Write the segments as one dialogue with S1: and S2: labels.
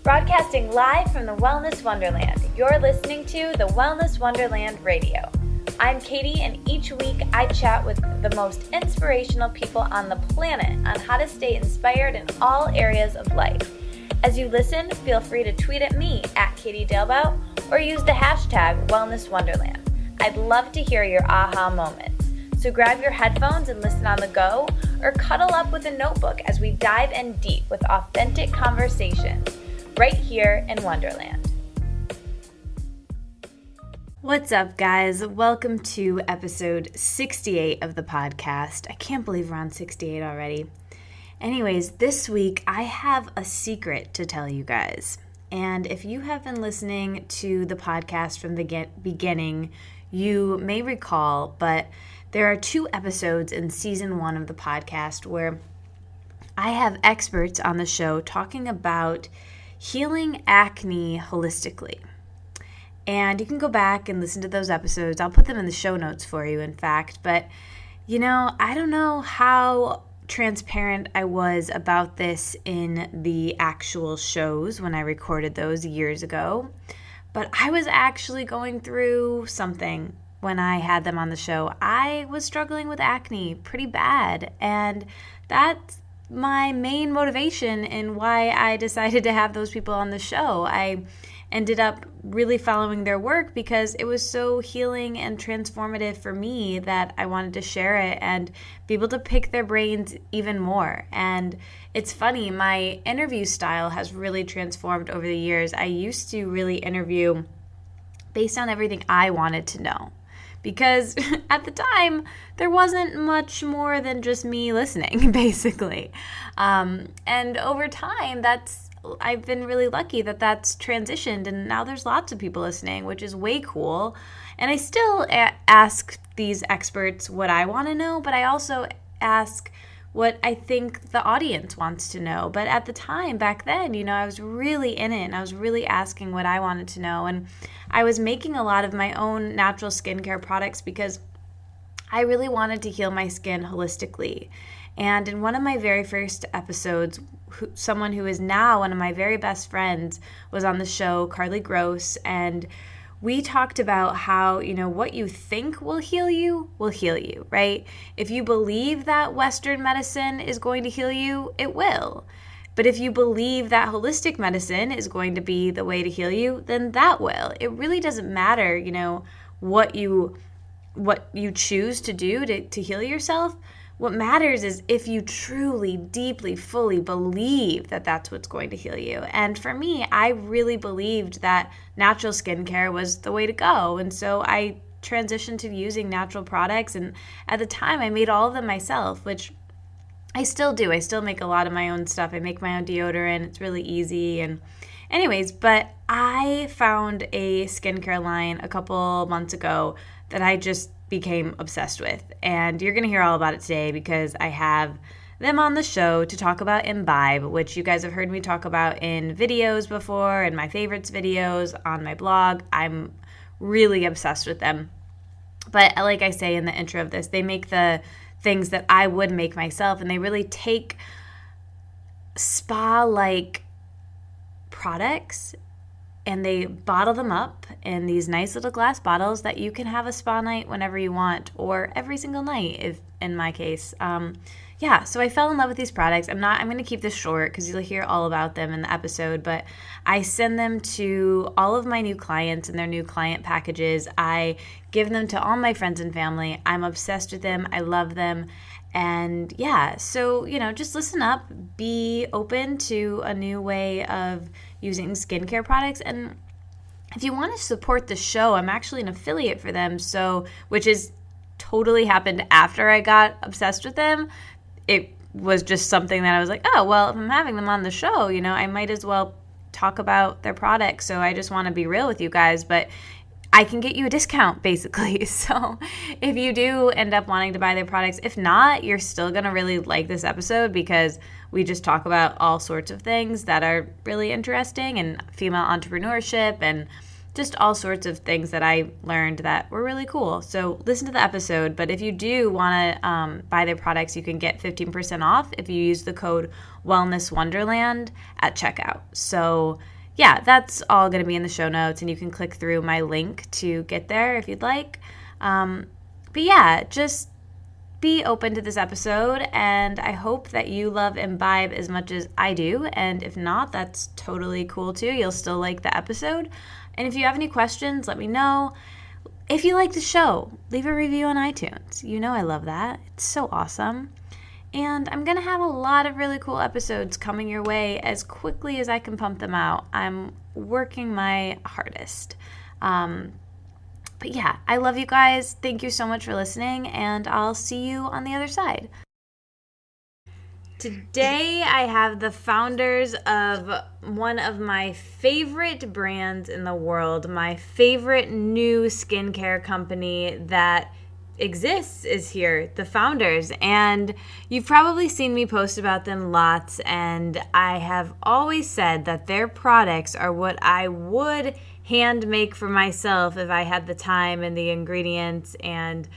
S1: Broadcasting live from the Wellness Wonderland, you're listening to the Wellness Wonderland Radio. I'm Katie, and each week I chat with the most inspirational people on the planet on how to stay inspired in all areas of life. As you listen, feel free to tweet at me at Katie Dalebout or use the hashtag Wellness Wonderland. I'd love to hear your aha moments. So grab your headphones and listen on the go, or cuddle up with a notebook as we dive in deep with authentic conversations right here in Wonderland. What's up, guys? Welcome to episode 68 of the podcast. I can't believe we're on 68 already. Anyways, this week I have a secret to tell you guys. And if you have been listening to the podcast from the beginning, you may recall, but there are 2 episodes in season 1 of the podcast where I have experts on the show talking about healing acne holistically. And you can go back and listen to those episodes. I'll put them in the show notes for you, in fact. But, I don't know how transparent I was about this in the actual shows when I recorded those years ago. But I was actually going through something when I had them on the show. I was struggling with acne pretty bad. And that's my main motivation in why I decided to have those people on the show. I ended up really following their work because it was so healing and transformative for me that I wanted to share it and be able to pick their brains even more. And it's funny, my interview style has really transformed over the years. I used to really interview based on everything I wanted to know, because at the time, there wasn't much more than just me listening, basically. And over time, I've been really lucky that that's transitioned, and now there's lots of people listening, which is way cool. And I still ask these experts what I want to know, but I also ask what I think the audience wants to know. But at the time, back then, I was really in it, and I was really asking what I wanted to know. And I was making a lot of my own natural skincare products because I really wanted to heal my skin holistically. And in one of my very first episodes, someone who is now one of my very best friends was on the show, Carly Gross, and we talked about how, what you think will heal you, right? If you believe that Western medicine is going to heal you, it will. But if you believe that holistic medicine is going to be the way to heal you, then that will. It really doesn't matter, what you choose to do to heal yourself. What matters is if you truly, deeply, fully believe that that's what's going to heal you. And for me, I really believed that natural skincare was the way to go. And so I transitioned to using natural products. And at the time, I made all of them myself, which I still do. I still make a lot of my own stuff. I make my own deodorant. It's really easy. And anyways, but I found a skincare line a couple months ago that I just became obsessed with. And you're going to hear all about it today because I have them on the show to talk about Imbibe, which you guys have heard me talk about in videos before, and my favorites videos on my blog. I'm really obsessed with them. But like I say in the intro of this, they make the things that I would make myself, and they really take spa-like products and they bottle them up in these nice little glass bottles that you can have a spa night whenever you want, or every single night, if in my case. So I fell in love with these products. I'm going to keep this short because you'll hear all about them in the episode, but I send them to all of my new clients and their new client packages. I give them to all my friends and family. I'm obsessed with them. I love them. And so, just listen up, be open to a new way of using skincare products. And if you want to support the show, I'm actually an affiliate for them. So, which is totally happened after I got obsessed with them. It was just something that I was like, oh, well, if I'm having them on the show, I might as well talk about their products. So I just want to be real with you guys. But I can get you a discount, basically. So if you do end up wanting to buy their products, if not, you're still going to really like this episode because we just talk about all sorts of things that are really interesting, and female entrepreneurship and just all sorts of things that I learned that were really cool. So listen to the episode. But if you do want to buy their products, you can get 15% off if you use the code Wellness Wonderland at checkout. So yeah, that's all going to be in the show notes, and you can click through my link to get there if you'd like. But yeah, just be open to this episode, and I hope that you love Imbibe as much as I do, and if not, that's totally cool too. You'll still like the episode. And if you have any questions, let me know. If you like the show, leave a review on iTunes. You know I love that. It's so awesome. And I'm going to have a lot of really cool episodes coming your way as quickly as I can pump them out. I'm working my hardest. But yeah, I love you guys. Thank you so much for listening, and I'll see you on the other side. Today, I have the founders of one of my favorite brands in the world, my favorite new skincare company that exists is here, the founders. And you've probably seen me post about them lots, and I have always said that their products are what I would hand make for myself if I had the time and the ingredients and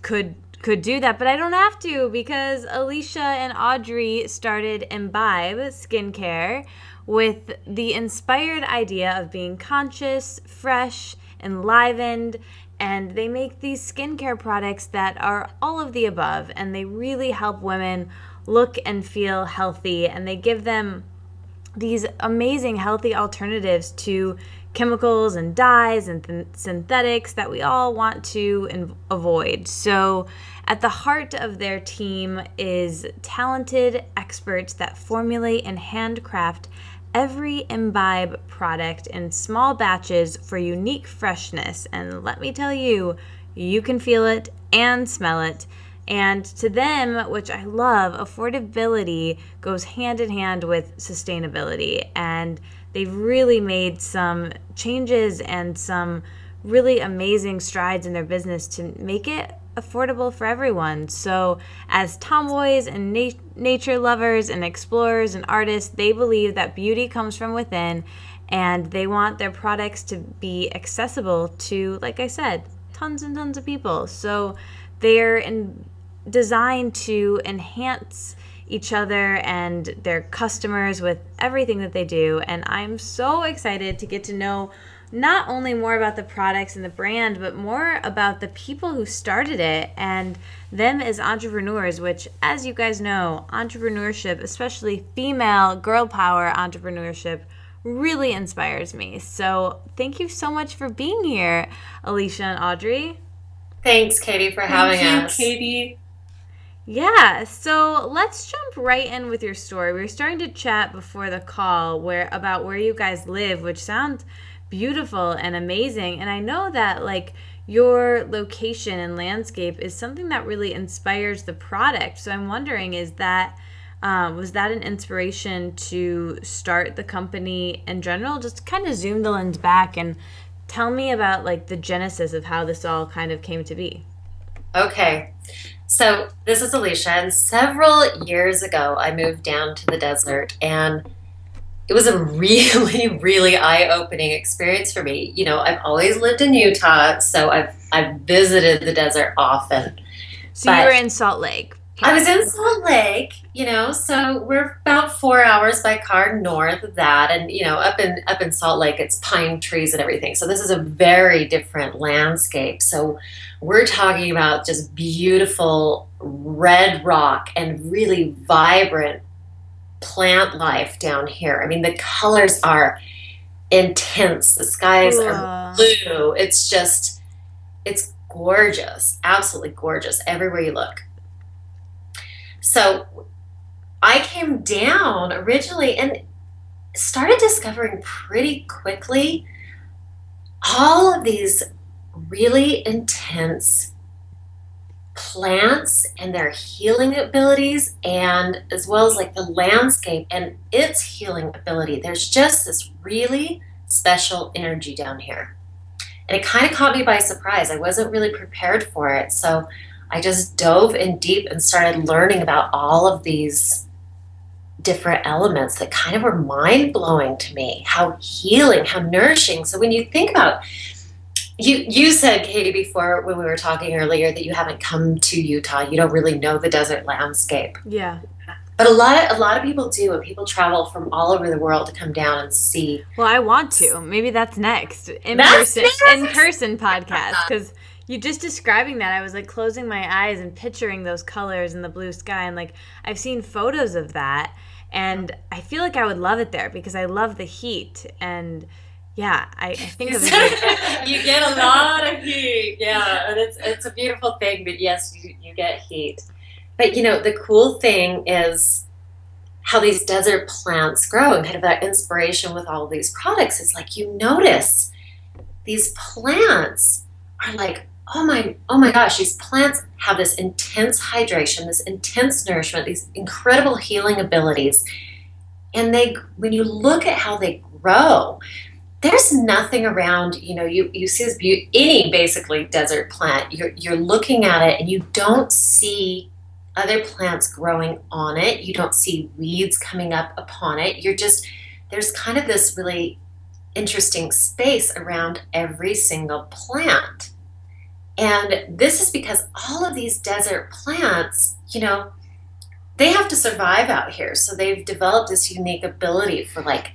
S1: could do that, but I don't have to, because Alicia and Audrey started Imbibe Skincare with the inspired idea of being conscious, fresh, enlivened, and they make these skincare products that are all of the above, and they really help women look and feel healthy, and they give them these amazing healthy alternatives to chemicals and dyes and synthetics that we all want to avoid. So at the heart of their team is talented experts that formulate and handcraft every Imbibe product in small batches for unique freshness. And let me tell you, you can feel it and smell it. And to them, which I love, affordability goes hand in hand with sustainability. And they've really made some changes and some really amazing strides in their business to make it affordable for everyone. So as tomboys and nature lovers and explorers and artists, they believe that beauty comes from within, and they want their products to be accessible to, like I said, tons and tons of people. So they're designed to enhance each other and their customers with everything that they do. And I'm so excited to get to know not only more about the products and the brand, but more about the people who started it and them as entrepreneurs, which, as you guys know, entrepreneurship, especially female girl power entrepreneurship, really inspires me. So thank you so much for being here, Alicia and Audrey.
S2: Thanks, Katie, for having us.
S3: Thank you, Katie.
S1: Yeah, so let's jump right in with your story. We were starting to chat before the call about where you guys live, which sounds beautiful and amazing. And I know that like your location and landscape is something that really inspires the product. So I'm wondering, was that an inspiration to start the company in general? Just kind of zoom the lens back and tell me about like the genesis of how this all kind of came to be.
S2: Okay. So this is Alicia, and several years ago, I moved down to the desert, and it was a really, really eye-opening experience for me. You know, I've always lived in Utah, so I've visited the desert often.
S1: So you were in Salt Lake.
S2: I was in Salt Lake, so we're about 4 hours by car north of that, and up in Salt Lake, it's pine trees and everything. So this is a very different landscape. So we're talking about just beautiful red rock and really vibrant plant life down here. I mean, the colors are intense. The skies are blue. It's gorgeous, absolutely gorgeous everywhere you look. So I came down originally and started discovering pretty quickly all of these really intense plants and their healing abilities, and as well as like the landscape and its healing ability. There's just this really special energy down here. And it kind of caught me by surprise. I wasn't really prepared for it. So I just dove in deep and started learning about all of these different elements that kind of were mind-blowing to me. How healing, how nourishing. So when you think about, you said, Katie, before when we were talking earlier that you haven't come to Utah, you don't really know the desert landscape.
S1: Yeah.
S2: But a lot of people do, and people travel from all over the world to come down and see.
S1: Well, I want to. Maybe that's next. In person podcast, because you just describing that, I was like closing my eyes and picturing those colors in the blue sky, and like I've seen photos of that, and I feel like I would love it there because I love the heat. And yeah, I think of it.
S2: You get a lot of heat, yeah, and it's a beautiful thing. But yes, you get heat. But the cool thing is how these desert plants grow, and kind of that inspiration with all of these products is like you notice these plants are like, oh my gosh, these plants have this intense hydration, this intense nourishment, these incredible healing abilities. And when you look at how they grow, there's nothing around, you see this any basically desert plant, you're looking at it and you don't see other plants growing on it. You don't see weeds coming up upon it. There's kind of this really interesting space around every single plant. And this is because all of these desert plants, they have to survive out here. So they've developed this unique ability for, like,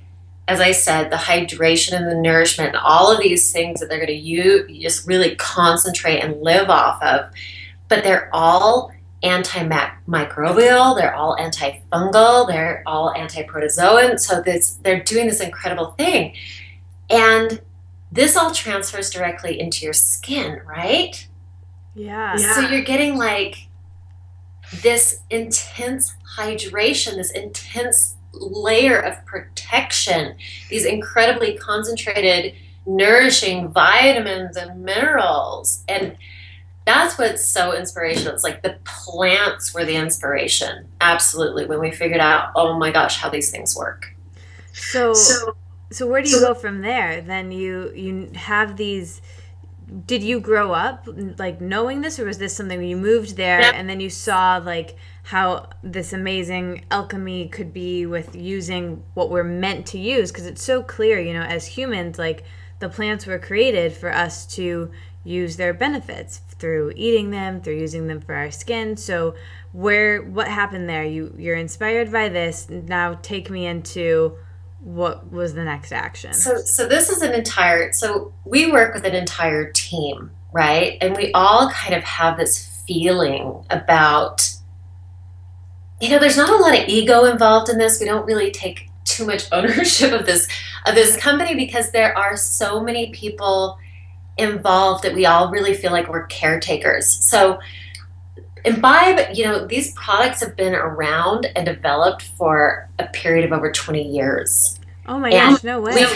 S2: as I said, the hydration and the nourishment and all of these things that they're going to just really concentrate and live off of. But they're all antimicrobial, they're all antifungal, they're all antiprotozoan. So they're doing this incredible thing. And this all transfers directly into your skin, right?
S1: Yeah.
S2: So you're getting like this intense hydration, this intense layer of protection, these incredibly concentrated, nourishing vitamins and minerals. And that's what's so inspirational. It's like the plants were the inspiration. Absolutely. When we figured out, oh my gosh, how these things work.
S1: So where do you go from there? Then you have these. Did you grow up like knowing this, or was this something where you moved there and then you saw like how this amazing alchemy could be with using what we're meant to use? Because it's so clear, as humans, like the plants were created for us to use their benefits through eating them, through using them for our skin. So what happened there? You're inspired by this. Now take me into what was the next action.
S2: So this is so we work with an entire team, right? And we all kind of have this feeling about, there's not a lot of ego involved in this. We don't really take too much ownership of this company because there are so many people involved that we all really feel like we're caretakers. So Imbibe, these products have been around and developed for a period of over 20 years.
S1: Oh my gosh, no way.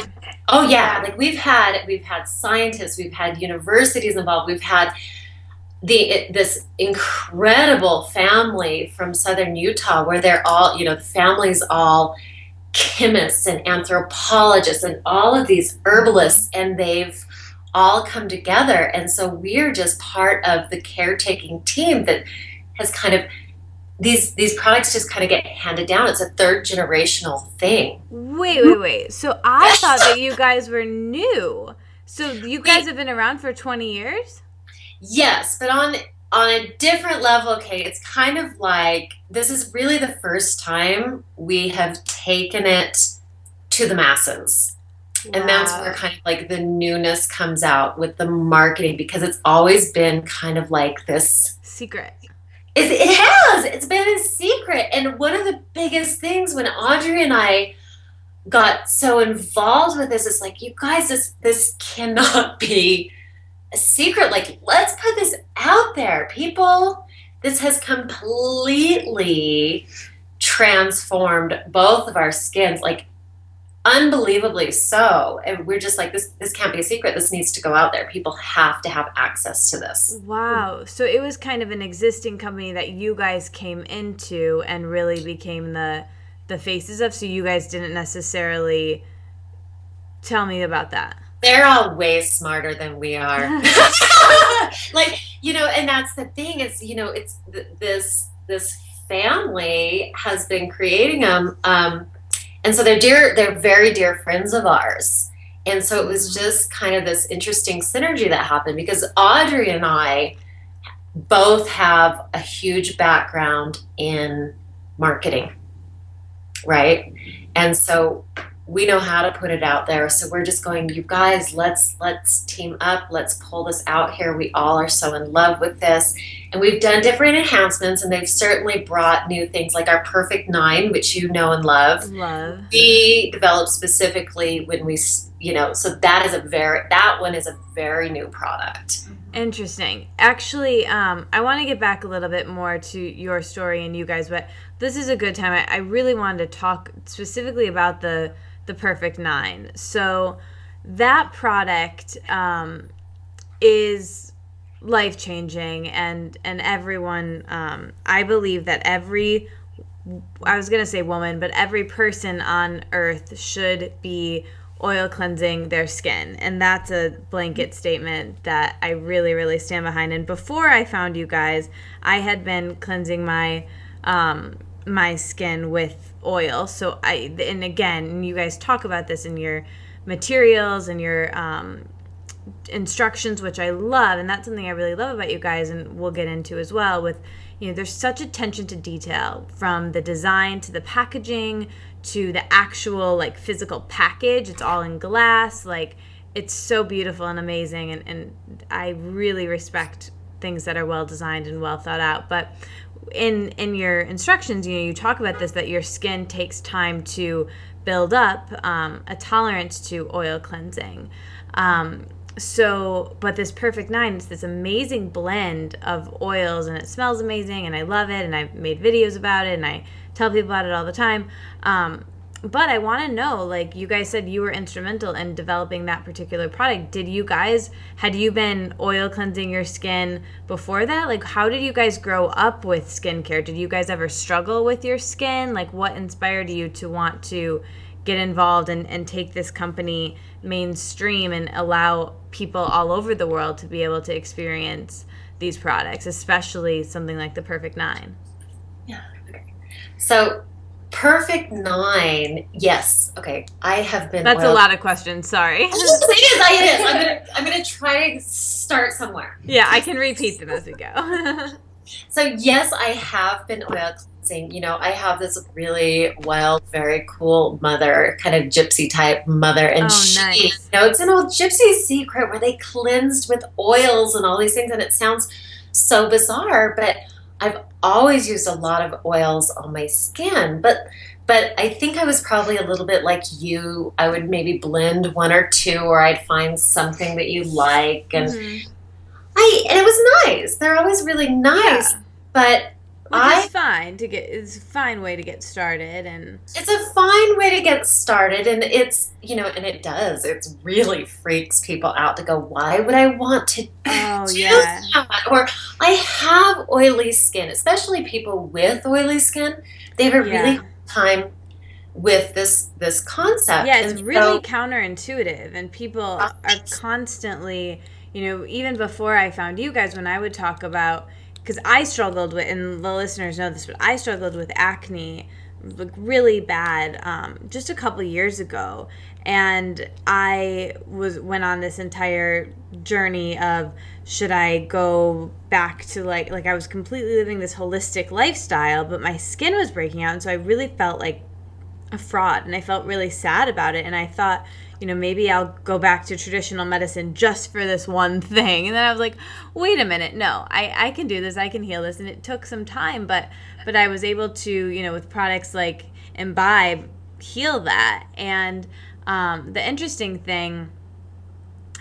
S2: Like we've had scientists, we've had universities involved, we've had this incredible family from southern Utah where they're all, the family's all chemists and anthropologists and all of these herbalists, and they've all come together. And so we're just part of the caretaking team that has kind of these products just kind of get handed down. It's a third generational thing.
S1: Wait. So I thought that you guys were new. So you guys have been around for 20 years?
S2: Yes, but on a different level. Okay, it's kind of like this is really the first time we have taken it to the masses. Wow. And that's where kind of like the newness comes out with the marketing, because it's always been kind of like this
S1: secret.
S2: It's been a secret. And one of the biggest things when Audrey and I got so involved with this is like, you guys, this cannot be a secret. Like, let's put this out there. People, this has completely transformed both of our skins, like unbelievably so. And we're just like, this can't be a secret. This needs to go out there. People have to have access to this.
S1: Wow. So it was kind of an existing company that you guys came into and really became the faces of. So you guys didn't necessarily tell me about that.
S2: They're all way smarter than we are. Like, and that's the thing is, it's this family has been creating them. And so they're very dear friends of ours. And so it was just kind of this interesting synergy that happened, because Audrey and I both have a huge background in marketing. right? And so we know how to put it out there. So we're just going, you guys, let's team up. Let's pull this out here. We all are so in love with this. And we've done different enhancements, and they've certainly brought new things like our Perfect 9, which you know and love.
S1: Love.
S2: We developed specifically when we, so that one is a very new product.
S1: Interesting. Actually, I want to get back a little bit more to your story and you guys, but this is a good time. I really wanted to talk specifically about the Perfect 9. So that product is life-changing, and everyone, I believe that I was going to say woman, but every person on earth should be oil cleansing their skin. And that's a blanket statement that I really, really stand behind. And before I found you guys, I had been cleansing my my skin with oil. So and again, you guys talk about this in your materials and your instructions, which I love. And that's something I really love about you guys, and we'll get into as well with, there's such attention to detail, from the design to the packaging to the actual like physical package. It's all in glass. Like, it's so beautiful and amazing, and I really respect things that are well designed and well thought out. But in your instructions, you talk about this, that your skin takes time to build up a tolerance to oil cleansing. But this Perfect 9, it's this amazing blend of oils, and it smells amazing, and I love it, and I've made videos about it, and I tell people about it all the time. But I want to know, like, you guys said you were instrumental in developing that particular product. Had you been oil cleansing your skin before that? Like, how did you guys grow up with skincare? Did you guys ever struggle with your skin? Like, what inspired you to want to get involved and take this company mainstream and allow people all over the world to be able to experience these products, especially something like the Perfect 9?
S2: Yeah. Okay. So Perfect 9, yes. Okay. I have been.
S1: That's a lot of questions. Sorry.
S2: It is. I'm gonna try to start somewhere.
S1: Yeah, I can repeat them as we go.
S2: So yes, I have been oil cleansing. I have this really wild, very cool mother, kind of gypsy type mother, and
S1: nice.
S2: It's an old gypsy secret where they cleansed with oils and all these things, and it sounds so bizarre, but I've always used a lot of oils on my skin. But I think I was probably a little bit like you. I would maybe blend one or two, or I'd find something that you like, and and it was nice. They're always really nice, but
S1: it's a fine way to get started, and
S2: it's a fine way to get started, and it's it really freaks people out to go, why would I want to do that? Or I have oily skin, especially people with oily skin. They have a really hard time with this concept.
S1: Yeah, it's really counterintuitive, and people are constantly, even before I found you guys, when I would talk about, because I struggled with, and the listeners know this, but I struggled with acne, like really bad, just a couple years ago, and I went on this entire journey of, should I go back to like I was completely living this holistic lifestyle, but my skin was breaking out, and so I really felt like a fraud, and I felt really sad about it, and I thought, maybe I'll go back to traditional medicine just for this one thing. And then I was like, wait a minute, no, I can do this, I can heal this. And it took some time, but I was able to, with products like Imbibe, heal that. And the interesting thing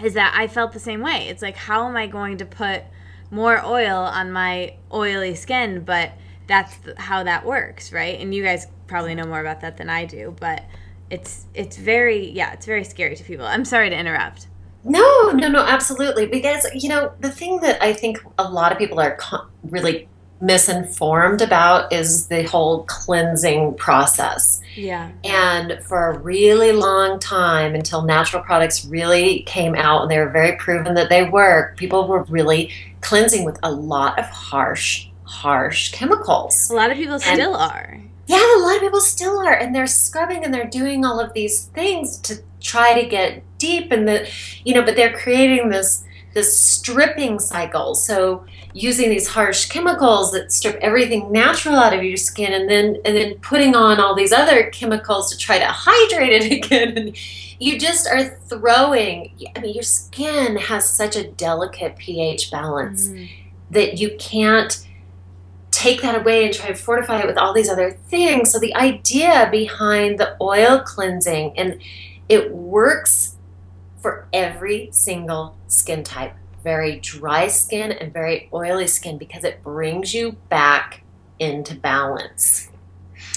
S1: is that I felt the same way. It's like, how am I going to put more oil on my oily skin? But that's how that works, right? And you guys probably know more about that than I do, but it's very scary to people. I'm sorry to interrupt.
S2: No, absolutely. Because, the thing that I think a lot of people are really misinformed about is the whole cleansing process.
S1: Yeah.
S2: And for a really long time, until natural products really came out and they were very proven that they work, people were really cleansing with a lot of harsh chemicals.
S1: A lot of people still are.
S2: Yeah, a lot of people still are, and they're scrubbing and they're doing all of these things to try to get deep, and but they're creating this this stripping cycle. So using these harsh chemicals that strip everything natural out of your skin, and then putting on all these other chemicals to try to hydrate it again. And you just are throwing, I mean, your skin has such a delicate pH balance that you can't take that away and try to fortify it with all these other things. So the idea behind the oil cleansing, and it works for every single skin type, very dry skin and very oily skin, because it brings you back into balance.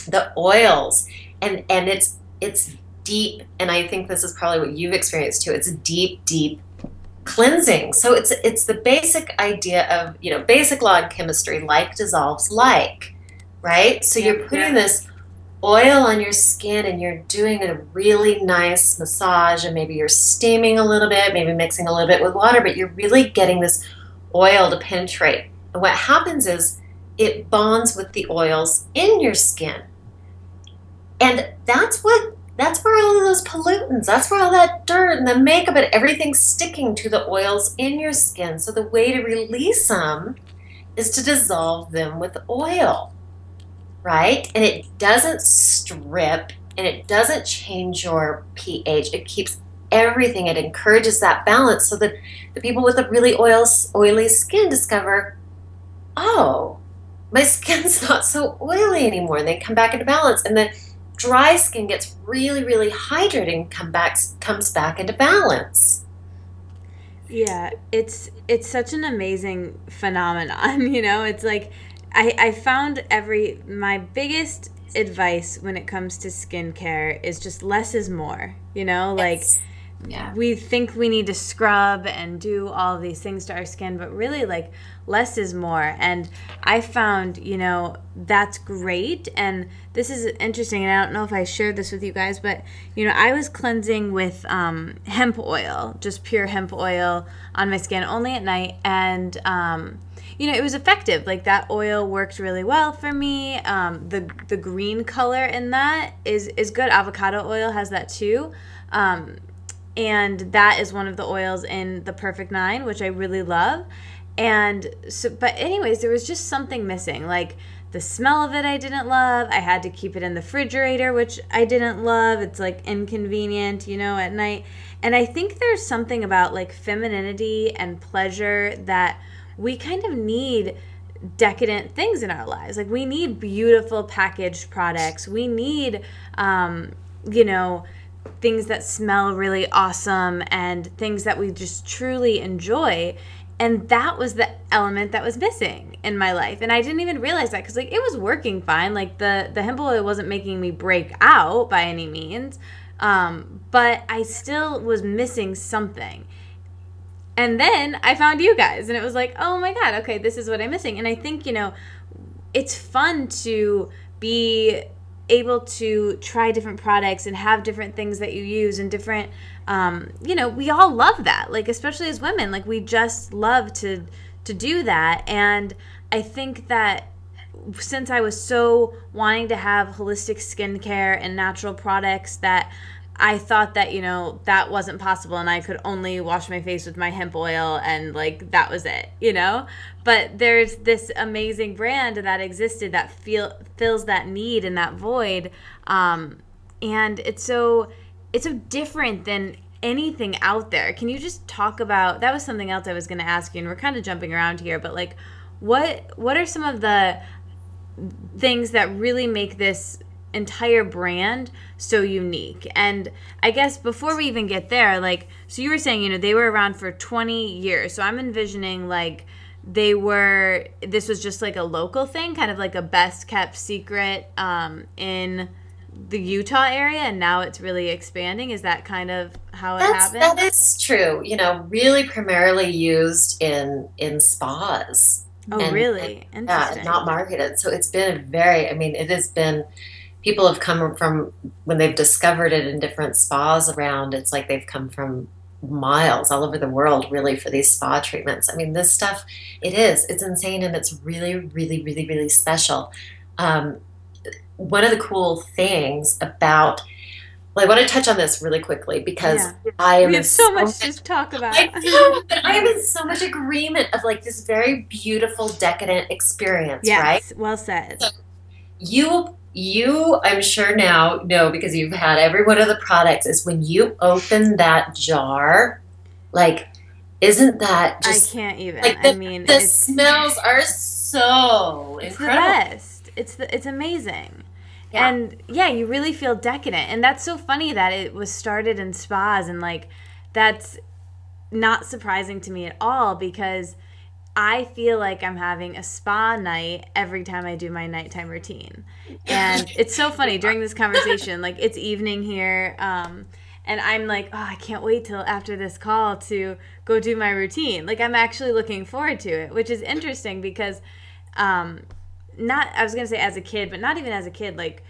S2: The oils, and it's deep, and I think this is probably what you've experienced too. It's deep cleansing. So it's the basic idea of, basic law of chemistry, like dissolves like, right? So you're putting this oil on your skin and you're doing a really nice massage, and maybe you're steaming a little bit, maybe mixing a little bit with water, but you're really getting this oil to penetrate. And what happens is it bonds with the oils in your skin. And that's where all of those pollutants, that's where all that dirt and the makeup and everything's sticking to the oils in your skin. So the way to release them is to dissolve them with oil, right? And it doesn't strip, and it doesn't change your pH. It keeps everything. It encourages that balance, so that the people with a really oily skin discover, oh, my skin's not so oily anymore. And they come back into balance. And then dry skin gets really, really hydrated and comes back into balance.
S1: Yeah, it's such an amazing phenomenon, It's like I found my biggest advice when it comes to skincare is just less is more, like we think we need to scrub and do all of these things to our skin, but really like less is more. And I found, that's great. And this is interesting. And I don't know if I shared this with you guys, but, I was cleansing with hemp oil, just pure hemp oil on my skin only at night. And, it was effective. Like that oil worked really well for me. The green color in that is good. Avocado oil has that too. And that is one of the oils in the Perfect 9, which I really love. And so, but anyways, there was just something missing. Like the smell of it I didn't love. I had to keep it in the refrigerator, which I didn't love. It's like inconvenient, at night. And I think there's something about like femininity and pleasure that we kind of need decadent things in our lives. Like we need beautiful packaged products. We need, things that smell really awesome and things that we just truly enjoy. And that was the element that was missing in my life. And I didn't even realize that because like it was working fine. Like the hemp oil wasn't making me break out by any means. But I still was missing something. And then I found you guys and it was like, oh my God, okay, this is what I'm missing. And I think, it's fun to be able to try different products and have different things that you use and different, we all love that. Like, especially as women, like we just love to do that. And I think that since I was so wanting to have holistic skincare and natural products, that I thought that, that wasn't possible and I could only wash my face with my hemp oil and like that was it, But there's this amazing brand that existed that fills that need and that void. And it's so different than anything out there. Can you just talk about, that was something else I was going to ask you, and we're kind of jumping around here, but like what are some of the things that really make this entire brand so unique? And I guess before we even get there, like, so you were saying, they were around for 20 years. So I'm envisioning like this was just like a local thing, kind of like a best kept secret in the Utah area, and now it's really expanding. Is that kind of how it happened?
S2: That is true. Really primarily used in spas.
S1: Oh, really? Interesting.
S2: Yeah, not marketed. So it's been it has been, people have come from, when they've discovered it in different spas around, it's like they've come from miles all over the world really for these spa treatments. I mean, this stuff, it's insane, and it's really, really, really, really special. One of the cool things about Well, I want to touch on this really quickly because
S1: Yeah.
S2: I am
S1: We
S2: in
S1: have so
S2: so
S1: much
S2: much,
S1: to talk
S2: I
S1: about.
S2: know, but I am in so much agreement of like this very beautiful decadent experience, right?
S1: Yes, well said.
S2: So you, I'm sure now know because you've had every one of the products is when you open that jar, like, isn't that
S1: I
S2: just
S1: can't even.
S2: like
S1: I mean,
S2: the smells are so
S1: it's the
S2: incredible.
S1: best. It's amazing.
S2: Yeah.
S1: And yeah, you really feel decadent. And that's so funny that it was started in spas and like that's not surprising to me at all because I feel like I'm having a spa night every time I do my nighttime routine. And it's so funny during this conversation, like it's evening here, and I'm like, oh, I can't wait till after this call to go do my routine. Like I'm actually looking forward to it, which is interesting because um, not I was gonna say as a kid, but not even as a kid, like,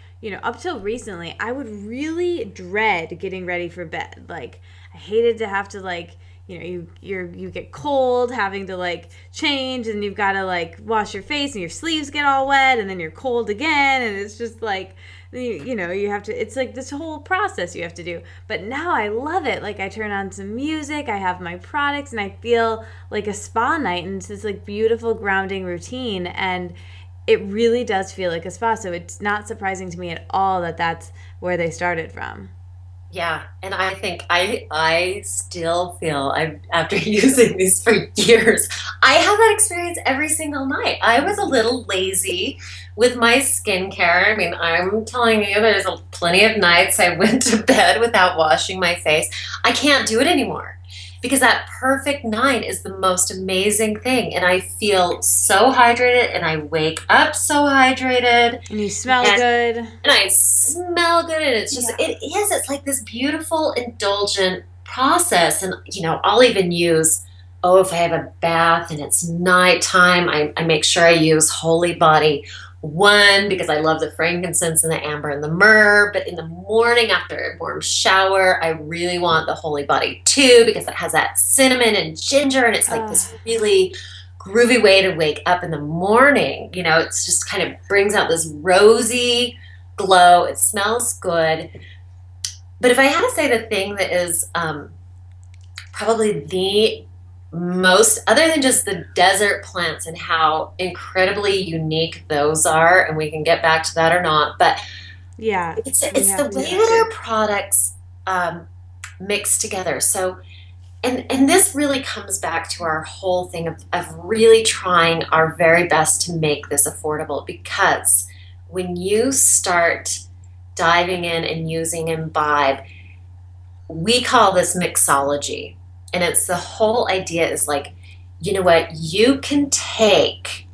S1: up till recently, I would really dread getting ready for bed. Like I hated to have to like, you get cold, having to like change, and you've got to like wash your face, and your sleeves get all wet, and then you're cold again, and it's just like you have to. It's like this whole process you have to do. But now I love it. Like I turn on some music, I have my products, and I feel like a spa night, and it's this like beautiful grounding routine, and it really does feel like a spa. So it's not surprising to me at all that that's where they started from.
S2: Yeah, and I think I still feel I'm after using these for years. I have that experience every single night. I was a little lazy with my skincare. I mean, I'm telling you, there's plenty of nights I went to bed without washing my face. I can't do it anymore because that perfect night is the most amazing thing, and I feel so hydrated, and I wake up so hydrated.
S1: And you smell
S2: And
S1: good.
S2: and I smell good, and it's just
S1: Yeah.
S2: it's like this beautiful indulgent process. And I'll even use, oh, if I have a bath and it's nighttime, I make sure I use Holy Body one because I love the frankincense and the amber and the myrrh. But in the morning after a warm shower, I really want the Holy Body two because it has that cinnamon and ginger, and it's like
S1: Uh,
S2: this really groovy way to wake up in the morning. It's just kind of brings out this rosy glow. It smells good. But if I had to say the thing that is probably the most, other than just the desert plants and how incredibly unique those are, and we can get back to that or not, but
S1: yeah, we
S2: it's
S1: have
S2: the
S1: to
S2: way
S1: get
S2: that
S1: to.
S2: our products mix together. So, and this really comes back to our whole thing of really trying our very best to make this affordable because when you start diving in and using Imbibe, we call this mixology. And it's the whole idea is like, you know what, you can take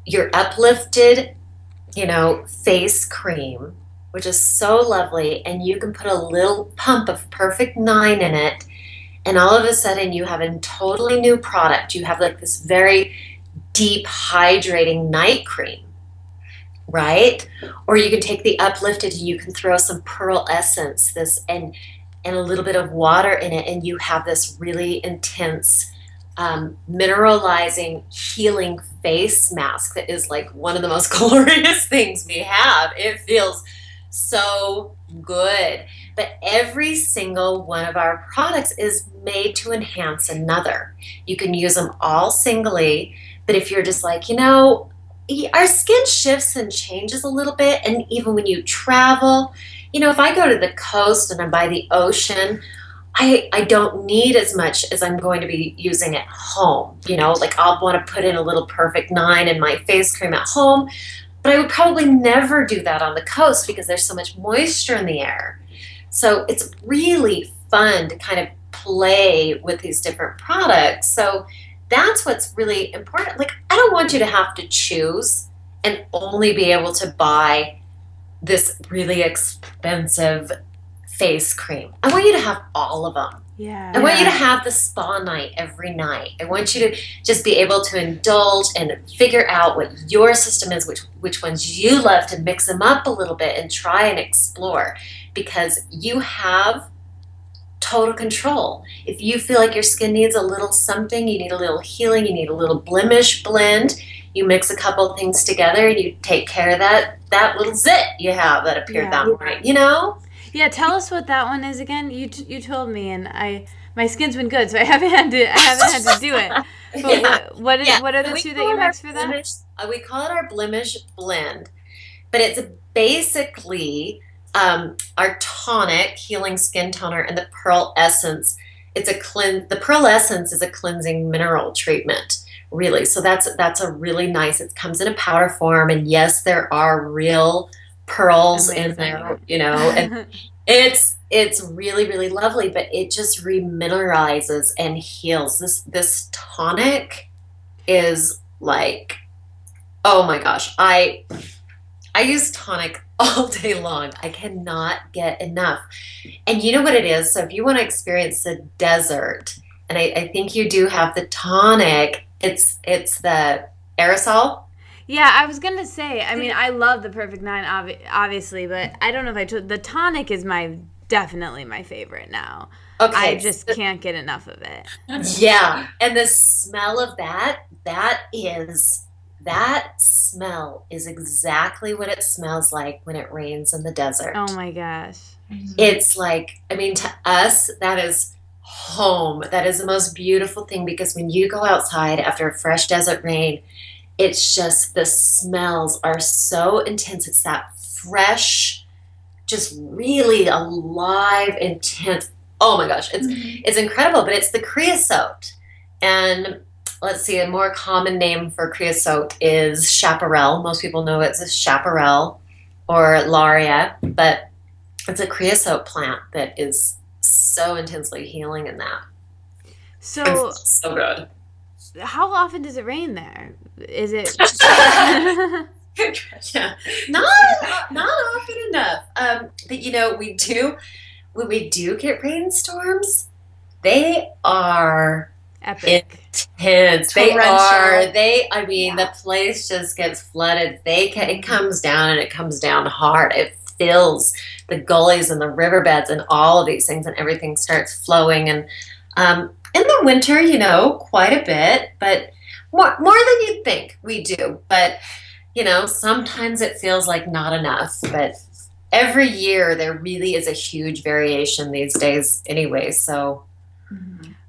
S2: your uplifted, face cream, which is so lovely, and you can put a little pump of Perfect Nine in it, and all of a sudden you have a totally new product. You have like this very deep hydrating night cream, right? Or you can take the uplifted and you can throw some pearl essence, this and a little bit of water in it, and you have this really intense mineralizing healing face mask that is like one of the most glorious things we have. It feels so good. But every single one of our products is made to enhance another. You can use them all singly, but if you're just like, our skin shifts and changes a little bit, and even when you travel, if I go to the coast and I'm by the ocean, I don't need as much as I'm going to be using at home. Like I'll want to put in a little Perfect Nine in my face cream at home, but I would probably never do that on the coast because there's so much moisture in the air. So it's really fun to kind of play with these different products. So that's what's really important. Like, I don't want you to have to choose and only be able to buy this really expensive face cream. I want you to have all of them. I
S1: Yeah.
S2: want you to have the spa night every night. I want you to just be able to indulge and figure out what your system is, which ones you love, to mix them up a little bit and try and explore because you have total control. If you feel like your skin needs a little something, you need a little healing, you need a little Blemish Blend, you mix a couple things together and you take care of that little zit you have that appeared
S1: Yeah.
S2: that morning.
S1: Yeah, tell us what that one is again. You told me, and my skin's been good, so I haven't had to do it. But
S2: Yeah. Yeah.
S1: what are
S2: So
S1: the two that you mix for that?
S2: We call it our Blemish Blend, but it's basically our tonic, healing skin toner, and the Pearl Essence. The Pearl Essence is a cleansing mineral treatment, really. So that's a really nice. It comes in a powder form, and yes, there are real pearls in there, and it's really, really lovely, but it just remineralizes and heals. This tonic is like, oh my gosh, I use tonic all day long. I cannot get enough. And you know what it is? So if you want to experience the desert, and I think you do have the tonic, it's the aerosol.
S1: Yeah, I was gonna say. I mean, I love the Perfect Nine, obviously, but I don't know if I told. The tonic is definitely my favorite now. I
S2: Okay.
S1: just can't get enough of it.
S2: Yeah. And the smell of that smell is exactly what it smells like when it rains in the desert.
S1: Oh my gosh.
S2: It's like, I mean, to us, that is home. That is the most beautiful thing because when you go outside after a fresh desert rain, it's just the smells are so intense. It's that fresh, just really alive, intense. Oh my gosh, it's incredible, but it's the creosote. And let's see, a more common name for creosote is chaparral. Most people know it's a chaparral or lauria, but it's a creosote plant that is so intensely healing in that.
S1: So,
S2: It's so good.
S1: how often does it rain there? Is it?
S2: Good question. Not often enough. But when we do get rainstorms, they are
S1: Epic.
S2: intense. I mean,
S3: Yeah.
S2: the place just gets flooded. It comes down and it comes down hard. It fills the gullies and the riverbeds and all of these things, and everything starts flowing. And in the winter, quite a bit, but more than you'd think we do. But sometimes it feels like not enough. But every year there really is a huge variation these days, anyway. So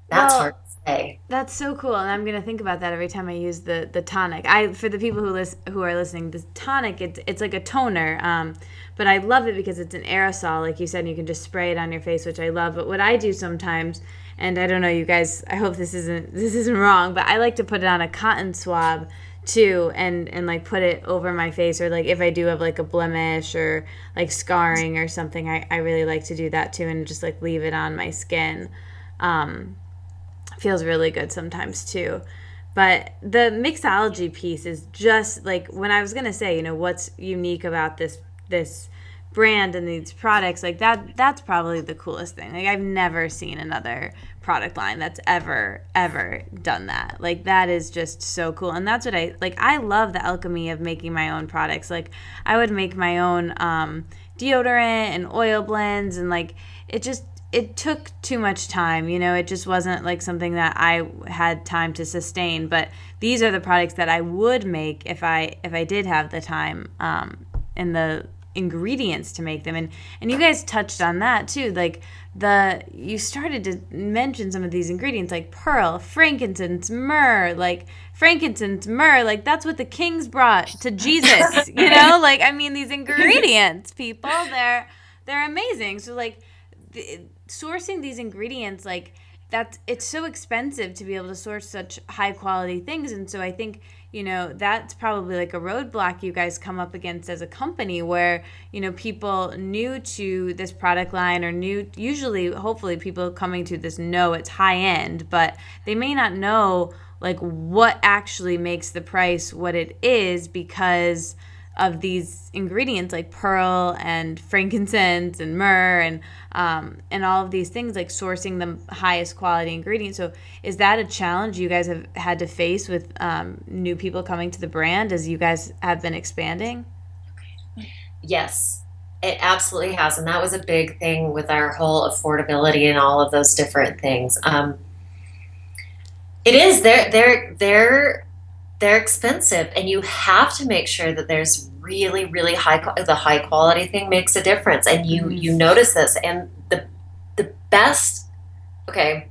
S2: that's hard to say.
S1: That's so cool, and I'm gonna think about that every time I use the tonic. For the people who are listening, the tonic it's like a toner, but I love it because it's an aerosol, like you said, and you can just spray it on your face, which I love. But what I do sometimes, and I don't know, you guys, I hope this isn't wrong, but I like to put it on a cotton swab too, and like put it over my face, or like if I do have like a blemish or like scarring or something, I really like to do that too, and just like leave it on my skin. Feels really good sometimes too. But the mixology piece is just like, when I was gonna say, what's unique about this brand and these products, like that's probably the coolest thing. Like, I've never seen another product line that's ever done that. Like, that is just so cool. And that's what I love the alchemy of making my own products. Like, I would make my own deodorant and oil blends, and like it took too much time, it just wasn't like something that I had time to sustain. But these are the products that I would make if I did have the time and the ingredients to make them. And you guys touched on that too. Like, you started to mention some of these ingredients, like pearl, frankincense, myrrh. Like, that's what the kings brought to Jesus, Like, I mean, these ingredients, people, they're amazing. So like, sourcing these ingredients, like, it's so expensive to be able to source such high quality things. And so I think that's probably like a roadblock you guys come up against as a company, where people new to this product line, or hopefully people coming to this know it's high end, but they may not know like what actually makes the price what it is because of these ingredients like pearl and frankincense and myrrh and all of these things, like sourcing the highest quality ingredients. So is that a challenge you guys have had to face with new people coming to the brand as you guys have been expanding?
S2: Yes, it absolutely has. And that was a big thing with our whole affordability and all of those different things. It is, they're expensive, and you have to make sure that there's really, really the high quality thing makes a difference. And you notice this. And the best, okay,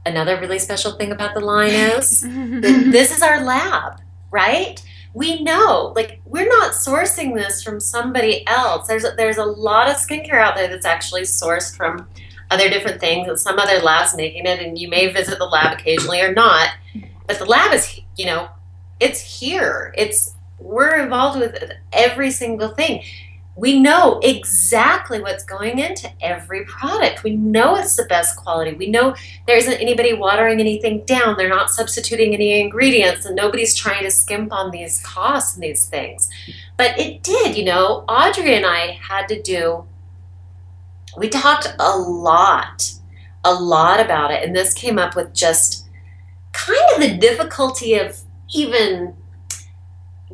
S2: another really special thing about the line is that this is our lab, right? We know, like, we're not sourcing this from somebody else. There's a lot of skincare out there that's actually sourced from other different things, and some other labs making it, and you may visit the lab occasionally or not, but the lab is, it's here. We're involved with every single thing. We know exactly what's going into every product. We know it's the best quality. We know there isn't anybody watering anything down. They're not substituting any ingredients, and nobody's trying to skimp on these costs and these things. But it did, Audrey and I we talked a lot about it. And this came up with just kind of the difficulty of even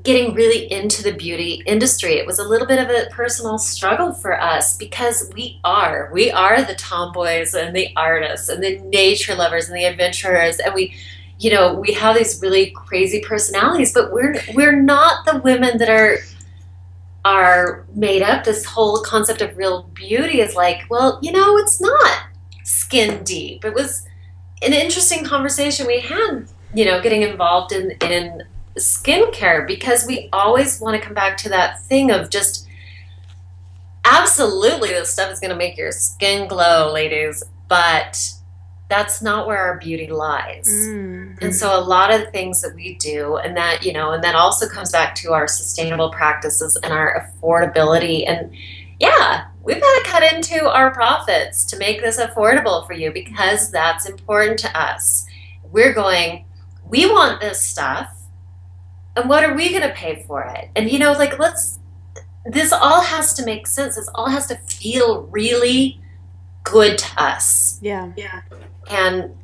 S2: getting really into the beauty industry. It was a little bit of a personal struggle for us because we are the tomboys and the artists and the nature lovers and the adventurers, and we have these really crazy personalities, but we're not the women that are made up. This whole concept of real beauty is like, well, it's not skin deep. It was an interesting conversation we had, getting involved in skincare, because we always want to come back to that thing of just absolutely this stuff is going to make your skin glow, ladies, but that's not where our beauty lies. And so a lot of the things that we do, and that also comes back to our sustainable practices and our affordability, and we've got to cut into our profits to make this affordable for you, because that's important to us. We want this stuff, and what are we going to pay for it? And, this all has to make sense. This all has to feel really good to us.
S1: Yeah.
S2: And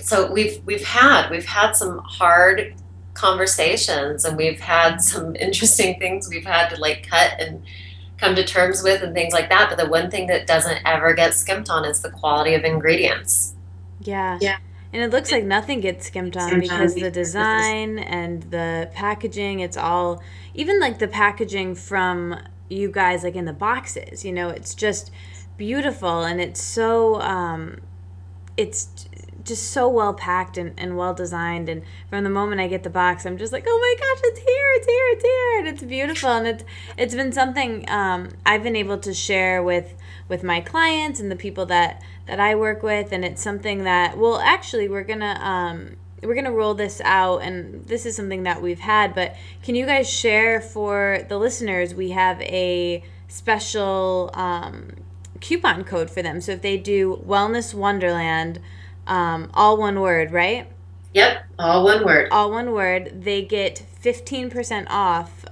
S2: so we've had some hard conversations, and we've had some interesting things we've had to cut and come to terms with and things like that. But the one thing that doesn't ever get skimped on is the quality of ingredients.
S1: Yeah. And it looks like nothing gets skimped on, because the design and the packaging, it's all, even the packaging from you guys, in the boxes, it's just beautiful, and it's so, it's just so well packed and well designed. And from the moment I get the box, I'm just like, oh my gosh, it's here, and it's beautiful. And it's been something I've been able to share with my clients and the people that I work with, and it's something that, well, actually, we're gonna roll this out, and this is something that we've had. But can you guys share for the listeners? We have a special coupon code for them. So if they do Wellness Wonderland, all one word, right?
S2: Yep, all one word.
S1: All one word. They get 15% off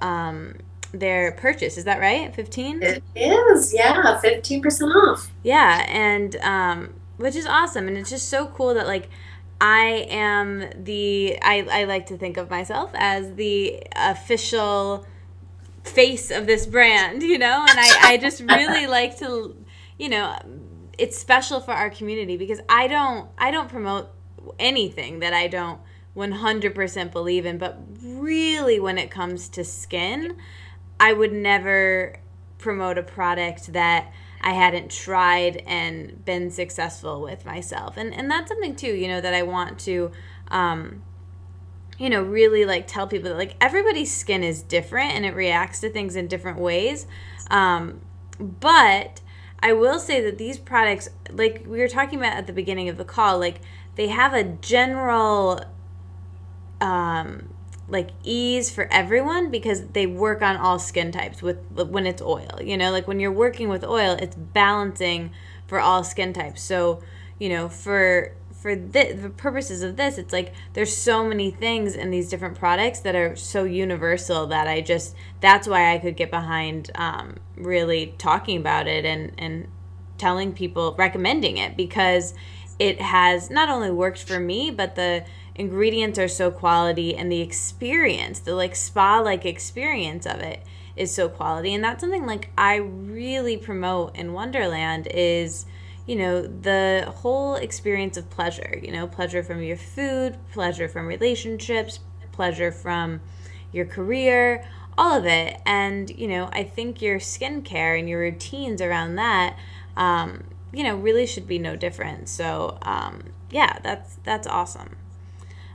S1: their purchase. Is that right? 15?
S2: It is, 15% off.
S1: Yeah, and which is awesome. And it's just so cool that I am I like to think of myself as the official face of this brand, and I just really like to, it's special for our community, because I don't promote anything that I don't 100% believe in, but really when it comes to skin, I would never promote a product that I hadn't tried and been successful with myself. And that's something too, that I want to really tell people that everybody's skin is different and it reacts to things in different ways. But I will say that these products, we were talking about at the beginning of the call, they have a general ease for everyone, because they work on all skin types when it's oil. When you're working with oil, it's balancing for all skin types. So, for the purposes of this, it's there's so many things in these different products that are so universal that that's why I could get behind really talking about it and telling people, recommending it, because it has not only worked for me, but the ingredients are so quality, and the experience, the spa-like experience of it is so quality. And that's something I really promote in Wonderland is, the whole experience of pleasure, pleasure from your food, pleasure from relationships, pleasure from your career, all of it. And, I think your skincare and your routines around that, really should be no different. So, yeah, that's awesome.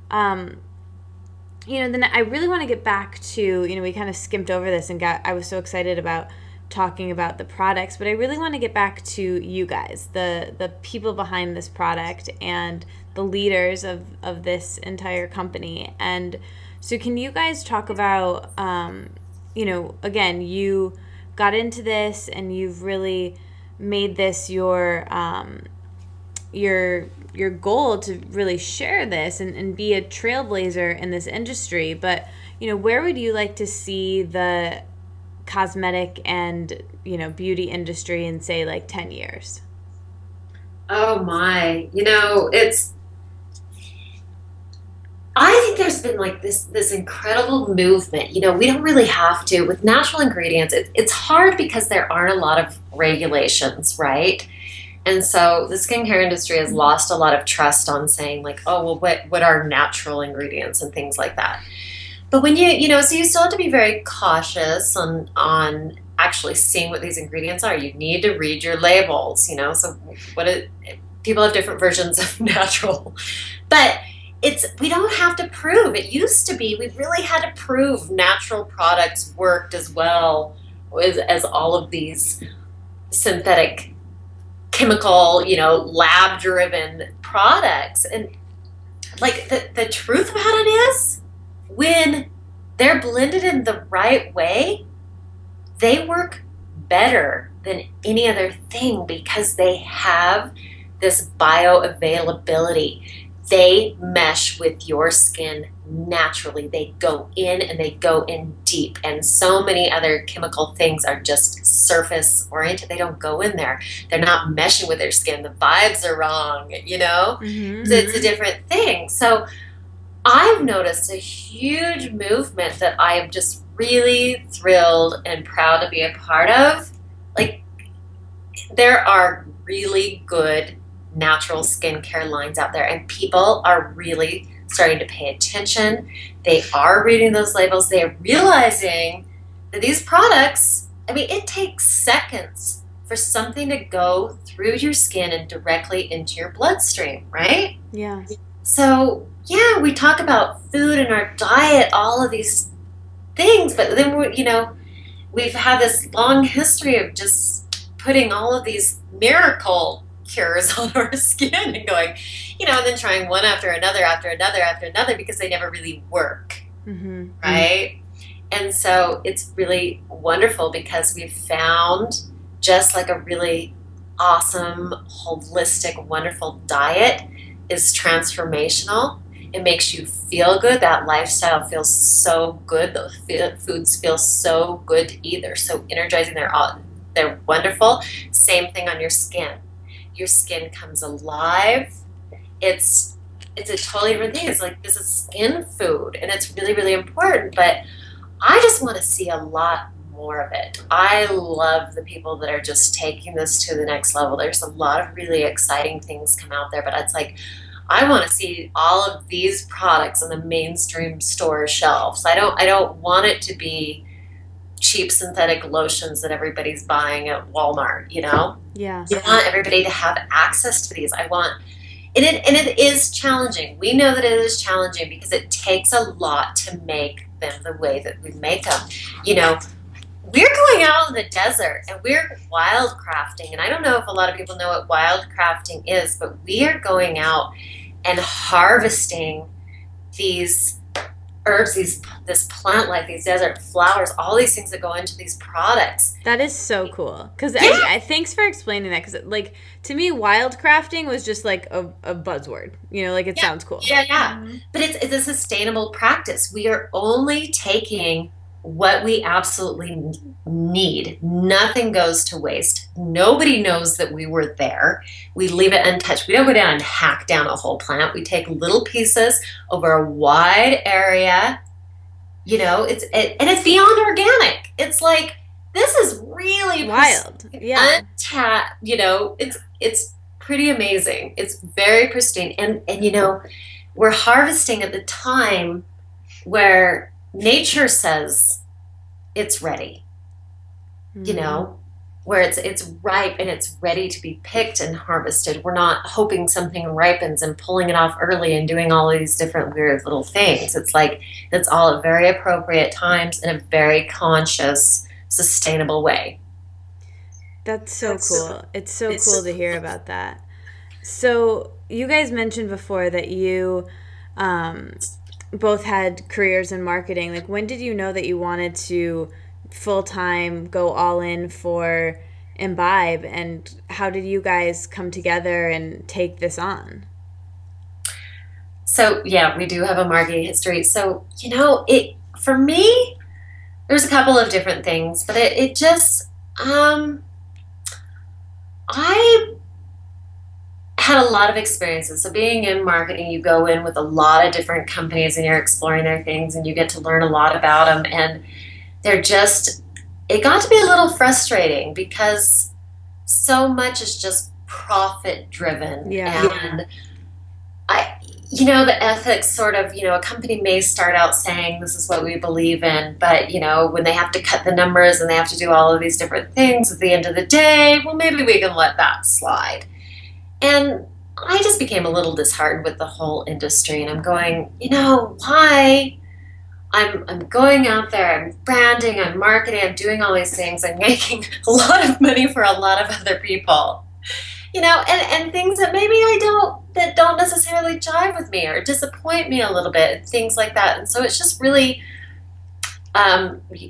S1: Then I really want to get back to, we kind of skimped over this and I was so excited about talking about the products, but I really want to get back to you guys, the people behind this product and the leaders of this entire company. And so can you guys talk about, again, you got into this and you've really made this your goal to really share this and be a trailblazer in this industry. But, where would you like to see the cosmetic and, beauty industry in, say, like 10 years?
S2: Oh my, I think there's been like this incredible movement. We don't really have to with natural ingredients. It's hard because there aren't a lot of regulations, right? And so the skincare industry has lost a lot of trust on saying like, oh, well, what are natural ingredients and things like that. But when so you still have to be very cautious on actually seeing what these ingredients are. You need to read your labels, so people have different versions of natural, but we don't have to prove. It used to be we really had to prove natural products worked as well as all of these synthetic chemical, lab-driven products. And like the truth about it is, when they're blended in the right way, they work better than any other thing because they have this bioavailability. They mesh with your skin naturally. They go in and they go in deep. And so many other chemical things are just surface oriented. They don't go in there. They're not meshing with their skin. The vibes are wrong, Mm-hmm. So it's a different thing. So I've noticed a huge movement that I am just really thrilled and proud to be a part of. Like, there are really good natural skincare lines out there, and people are really starting to pay attention. They are reading those labels. They are realizing that these products, it takes seconds for something to go through your skin and directly into your bloodstream, right?
S1: Yeah.
S2: So, yeah, we talk about food and our diet, all of these things, but then we've had this long history of just putting all of these miracle cures on our skin and going, and then trying one after another because they never really work,
S1: mm-hmm.
S2: right? And so it's really wonderful because we've found just like a really awesome, holistic, wonderful diet is transformational. It makes you feel good. That lifestyle feels so good. The foods feel so good to eat. They're so energizing. They're wonderful. Same thing on your skin. Your skin comes alive. It's a totally different thing. It's like, this is skin food, and it's really, really important. But I just want to see a lot more of it. I love the people that are just taking this to the next level. There's a lot of really exciting things come out there, but it's like, I want to see all of these products on the mainstream store shelves. I don't want it to be cheap synthetic lotions that everybody's buying at Walmart,
S1: Yeah.
S2: I want everybody to have access to these. And it is challenging. We know that it is challenging because it takes a lot to make them the way that we make them. We're going out in the desert and we're wildcrafting. And I don't know if a lot of people know what wildcrafting is, but we are going out and harvesting these herbs, this plant life, these desert flowers, all these things that go into these products.
S1: That is so cool. Because I thanks for explaining that. Because to me, wildcrafting was just like a buzzword. It sounds cool.
S2: Yeah. Mm-hmm. But it's a sustainable practice. We are only taking what we absolutely need. Nothing goes to waste. Nobody knows that we were there. We leave it untouched. We don't go down and hack down a whole plant. We take little pieces over a wide area. And it's beyond organic. It's like, this is really
S1: wild. Yeah.
S2: Untapped. It's pretty amazing. It's very pristine. And we're harvesting at the time where nature says it's ready, you
S1: Mm-hmm.
S2: know, where it's ripe and it's ready to be picked and harvested. We're not hoping something ripens and pulling it off early and doing all these different weird little things. It's like that's all at very appropriate times in a very conscious, sustainable way.
S1: That's so cool. It's so cool to hear about that. So, you guys mentioned before that you um, both had careers in marketing. Like, when did you know that you wanted to full time go all in for Imbibe, and how did you guys come together and take this on?
S2: So yeah, we do have a marketing history. So, it for me, there's a couple of different things, but it just I had a lot of experiences. So being in marketing, you go in with a lot of different companies and you're exploring their things and you get to learn a lot about them. And they're just, it got to be a little frustrating because so much is just profit driven.
S1: Yeah.
S2: And I, the ethics sort of, a company may start out saying this is what we believe in, but, when they have to cut the numbers and they have to do all of these different things at the end of the day, well, maybe we can let that slide. And I just became a little disheartened with the whole industry. And I'm going, why? I'm going out there, I'm branding, I'm marketing, I'm doing all these things, I'm making a lot of money for a lot of other people. And things that maybe that don't necessarily jive with me or disappoint me a little bit, things like that. And so it's just really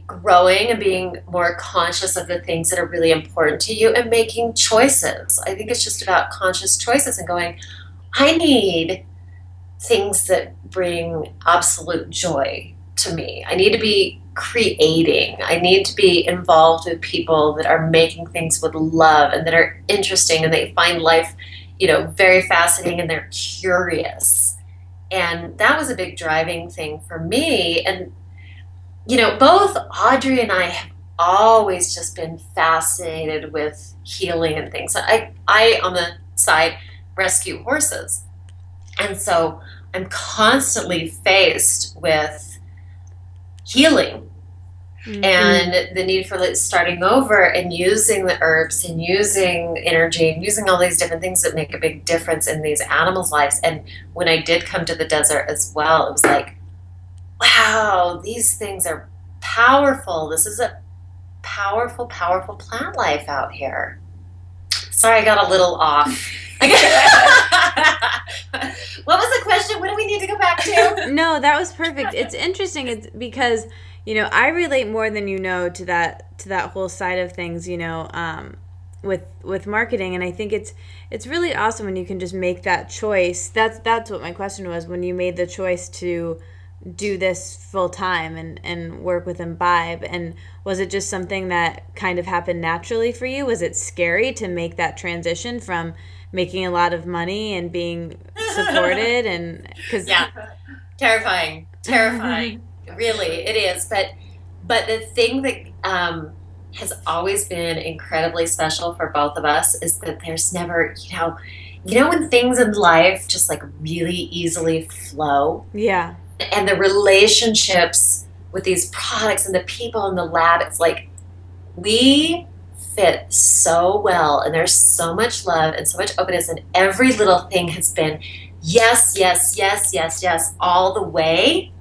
S2: growing and being more conscious of the things that are really important to you and making choices. I think it's just about conscious choices and going, I need things that bring absolute joy to me. I need to be creating. I need to be involved with people that are making things with love and that are interesting and they find life, very fascinating and they're curious. And that was a big driving thing for me. And both Audrey and I have always just been fascinated with healing and things. I on the side, rescue horses. And so I'm constantly faced with healing and the need for starting over and using the herbs and using energy and using all these different things that make a big difference in these animals' lives. And when I did come to the desert as well, it was like, wow, these things are powerful. This is a powerful, powerful plant life out here. Sorry, I got a little off. What was the question? What do we need to go back to?
S1: No, that was perfect. It's interesting. It's because I relate more than to that whole side of things. With marketing, and I think it's really awesome when you can just make that choice. That's what my question was, when you made the choice to do this full time and work with Imbibe. And was it just something that kind of happened naturally for you? Was it scary to make that transition from making a lot of money and being supported? And because
S2: yeah, terrifying really it is. But the thing that has always been incredibly special for both of us is that there's never, when things in life just like really easily flow.
S1: Yeah.
S2: And the relationships with these products and the people in the lab, it's like we fit so well and there's so much love and so much openness, and every little thing has been yes, yes, yes, yes, yes, all the way,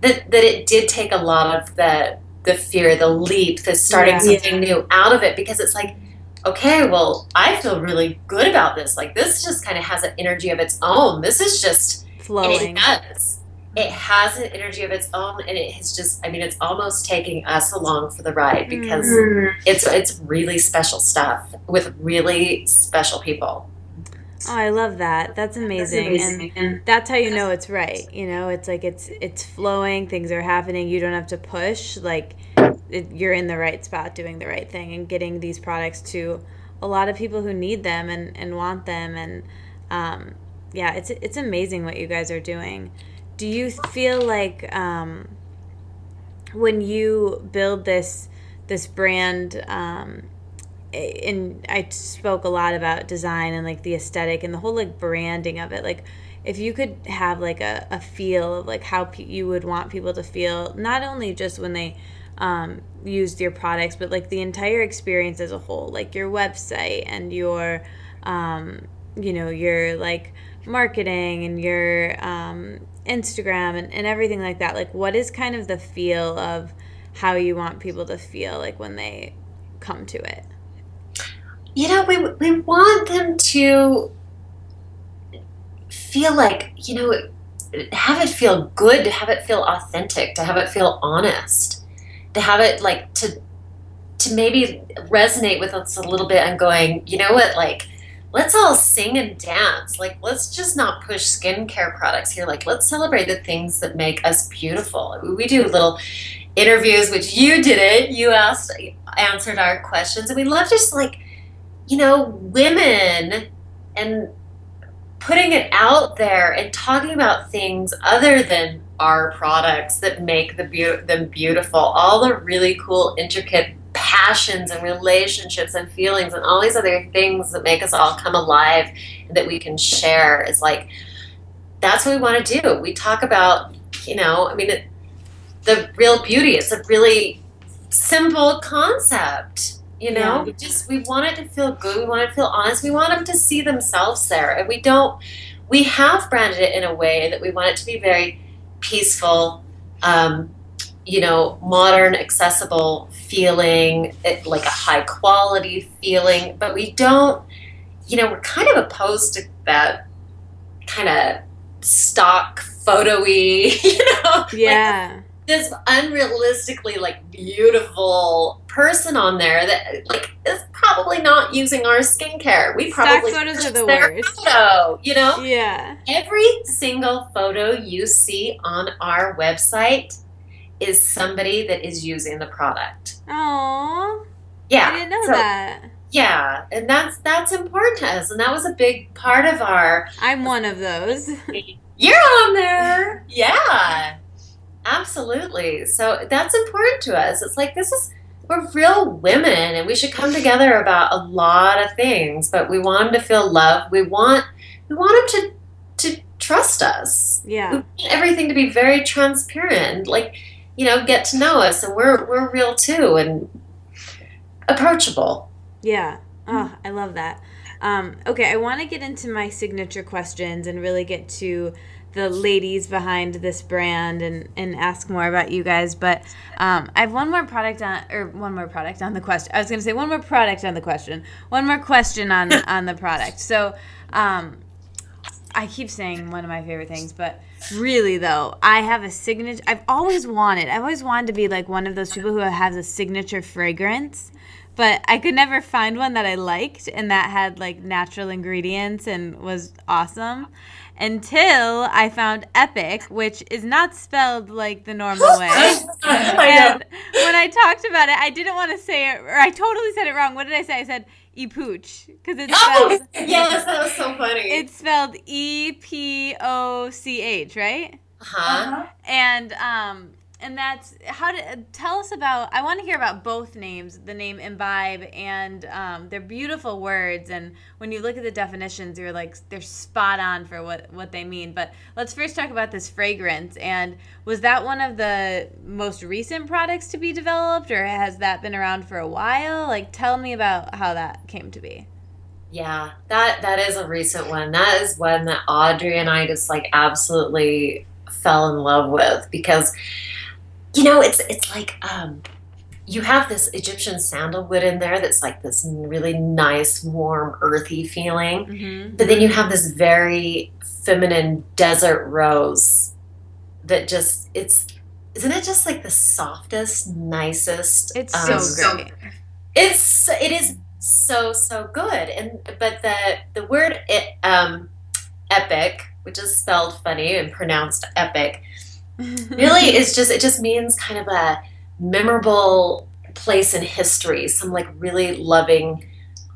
S2: that it did take a lot of the fear, the leap, the starting something new out of it, because it's like, okay, well, I feel really good about this. Like, this just kind of has an energy of its own. This is just
S1: flowing.
S2: It has an energy of its own, and it has just, it's almost taking us along for the ride, because it's really special stuff with really special people.
S1: Oh, I love that. That's amazing. And that's how it's right. It's like it's flowing, things are happening, you don't have to push, like you're in the right spot doing the right thing and getting these products to a lot of people who need them and want them. And it's amazing what you guys are doing. Do you feel like when you build this brand, and I spoke a lot about design and like the aesthetic and the whole like branding of it, like if you could have like a feel of like how you would want people to feel, not only just when they used your products, but like the entire experience as a whole, like your website and your, your like marketing and your Instagram and everything like that. Like, what is kind of the feel of how you want people to feel like when they come to it?
S2: We want them to feel like, have it feel good, to have it feel authentic, to have it feel honest, to have it like to maybe resonate with us a little bit and going, you know what, like, let's all sing and dance. Like, let's just not push skincare products here. Like, let's celebrate the things that make us beautiful. We do little interviews, which you did it. You answered our questions, and we love just like, women and putting it out there and talking about things other than our products that make them beautiful. All the really cool, intricate passions and relationships and feelings and all these other things that make us all come alive and that we can share is like, that's what we want to do. We talk about, the real beauty. It's a really simple concept.
S1: Yeah.
S2: We want it to feel good. We want it to feel honest. We want them to see themselves there. And we have branded it in a way that we want it to be very peaceful, modern, accessible feeling, like a high quality feeling. But we don't, we're kind of opposed to that kind of stock photo-y,
S1: Yeah.
S2: Like this unrealistically like beautiful person on there that like is probably not using our skincare. We probably
S1: stock photos are the
S2: their
S1: worst.
S2: photo,
S1: Yeah.
S2: Every single photo you see on our website is somebody that is using the product.
S1: Oh.
S2: Yeah.
S1: I didn't know that.
S2: Yeah, and that's important to us, and that was a big part of our.
S1: I'm one of those.
S2: You're on there. Yeah. Absolutely. So that's important to us. It's like, we're real women and we should come together about a lot of things, but we want them to feel loved. We want them to trust us.
S1: Yeah.
S2: We want everything to be very transparent, like, get to know us, and we're real too and approachable.
S1: Yeah. Oh, I love that. Okay, I want to get into my signature questions and really get to the ladies behind this brand and ask more about you guys. But I have one more product on the question. I was going to say one more product on the question. One more question on the product. So I keep saying one of my favorite things, but really though, I have a signature. I've always wanted to be like one of those people who has a signature fragrance. But I could never find one that I liked and that had like natural ingredients and was awesome until I found Epic, which is not spelled like the normal way. And when I talked about it, I didn't want to say it, or I totally said it wrong. What did I say? I said E-pooch because it's spelled.
S2: Yes, that was so funny.
S1: It's spelled EPOCH, right?
S2: Uh-huh.
S1: And that's tell us about. I want to hear about both names, the name Imbibe, and they're beautiful words. And when you look at the definitions, you're like, they're spot on for what they mean. But let's first talk about this fragrance. And was that one of the most recent products to be developed, or has that been around for a while? Like, tell me about how that came to be.
S2: Yeah, that is a recent one. That is one that Audrey and I just like absolutely fell in love with because. It's like you have this Egyptian sandalwood in there that's like this really nice, warm, earthy feeling. Mm-hmm. But then you have this very feminine desert rose that just, isn't it just like the softest, nicest?
S1: It's so great.
S2: It is so good. But the word epic, which is spelled funny and pronounced epic, really it just means kind of a memorable place in history, some like really loving,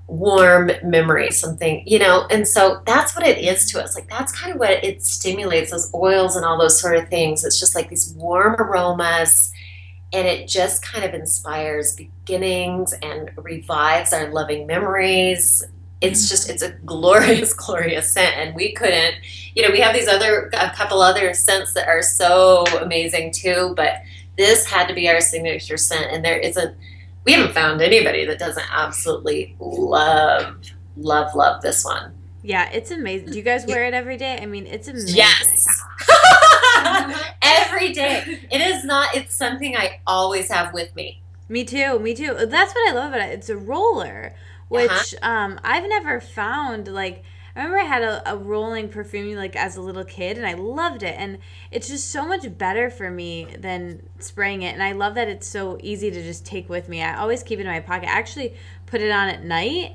S2: warm memory, something, and so that's what it is to us. Like that's kind of what it stimulates, those oils and all those sort of things. It's just like these warm aromas, and it just kind of inspires beginnings and revives our loving memories. It's a glorious, glorious scent. And we couldn't, we have a couple other scents that are so amazing too, but this had to be our signature scent. And we haven't found anybody that doesn't absolutely love this one.
S1: Yeah, it's amazing. Do you guys wear it every day? I mean, it's amazing.
S2: Yes. Every day. It's something I always have with me.
S1: Me too. That's what I love about it. It's a roller, which I've never found. Like, I remember I had a rolling perfume like as a little kid, and I loved it. And it's just so much better for me than spraying it. And I love that it's so easy to just take with me. I always keep it in my pocket. I actually put it on at night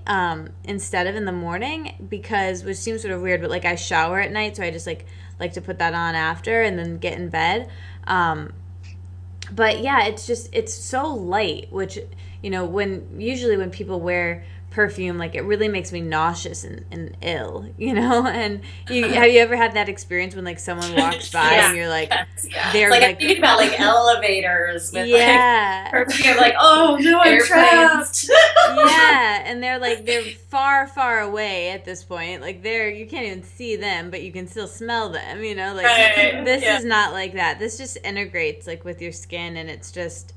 S1: instead of in the morning which seems sort of weird, but like I shower at night, so I just like to put that on after and then get in bed. But yeah, it's so light, which, usually when people wear perfume, like it really makes me nauseous and ill, and have you ever had that experience when like someone walks by and you're like, they're
S2: like I'm thinking about like elevators with like perfume, like, oh no, I'm trapped.
S1: Yeah, and they're far away at this point, like you can't even see them, but you can still smell them, this is not like that. This just integrates like with your skin, and it's just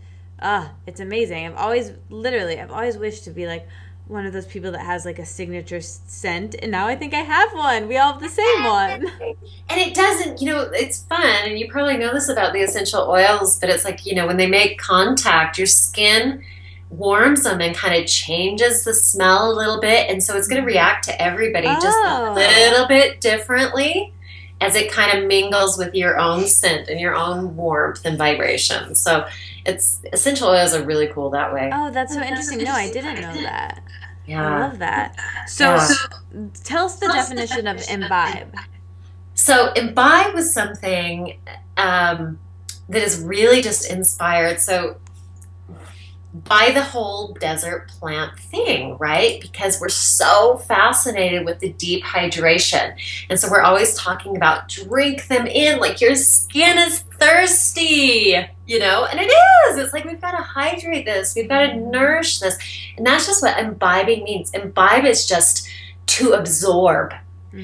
S1: it's amazing. I've always wished to be like one of those people that has like a signature scent, and now I think I have one. We all have the same one.
S2: And it doesn't, it's fun, and you probably know this about the essential oils, but it's like, when they make contact, your skin warms them and kind of changes the smell a little bit, and so it's going to react to everybody just a little bit differently as it kind of mingles with your own scent and your own warmth and vibration. So essential oils are really cool that way.
S1: Oh, that's so interesting. No, I didn't know that.
S2: Yeah.
S1: I love that. So tell us the definition of imbibe.
S2: So imbibe was something that is really just inspired. So by the whole desert plant thing, right? Because we're so fascinated with the deep hydration. And so we're always talking about drink them in, like your skin is thirsty, and it is. It's like we've got to hydrate this. We've got to nourish this. And that's just what imbibing means. Imbibe is just to absorb,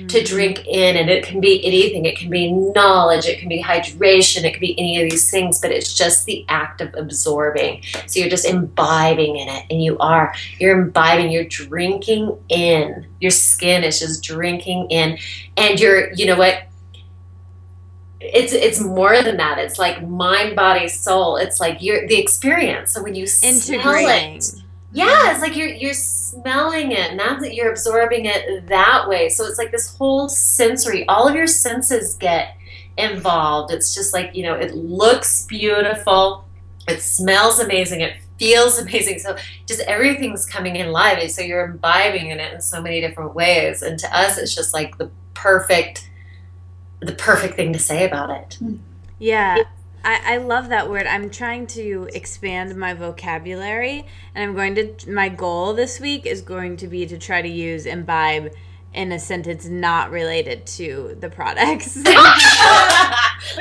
S2: to drink in, and it can be anything. It can be knowledge, it can be hydration, it can be any of these things, but it's just the act of absorbing. So you're just imbibing in it, and you're imbibing, you're drinking in. Your skin is just drinking in, and it's more than that. It's like mind, body, soul. It's like the experience. So when you smell it, it's like you're smelling it, now that you're absorbing it that way. So it's like this whole sensory, all of your senses get involved. It's just like, it looks beautiful, it smells amazing, it feels amazing. So just everything's coming in live. And so you're imbibing in it in so many different ways. And to us, it's just like the perfect thing to say about it.
S1: Yeah. I love that word. I'm trying to expand my vocabulary, and my goal this week is going to be to try to use imbibe in a sentence not related to the products.
S2: Let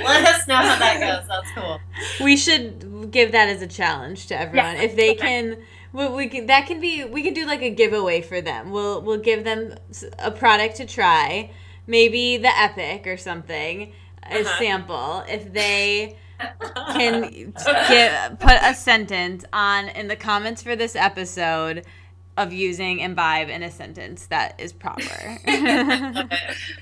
S2: us know how that goes. That's cool.
S1: We should give that as a challenge to everyone. If they can, we can do like a giveaway for them. We'll give them a product to try, maybe the Epic or something, a sample. If they can put a sentence in the comments for this episode of using imbibe in a sentence that is proper.
S2: I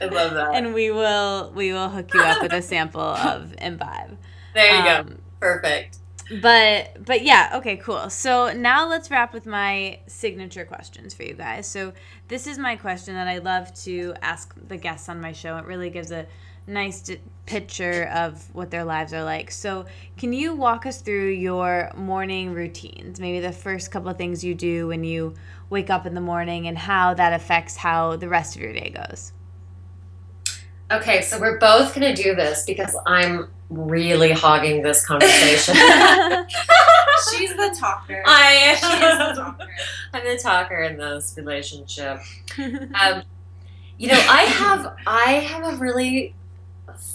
S2: love that.
S1: And we will hook you up with a sample of imbibe.
S2: There you go. Perfect.
S1: But yeah, okay, cool. So now let's wrap with my signature questions for you guys. So this is my question that I love to ask the guests on my show. It really gives a nice picture of what their lives are like. So can you walk us through your morning routines? Maybe the first couple of things you do when you wake up in the morning, and how that affects how the rest of your day goes.
S2: Okay, so we're both going to do this because I'm really hogging this conversation.
S3: She's the talker.
S2: I am.
S3: She is the talker.
S2: I'm the talker in this relationship. I have a really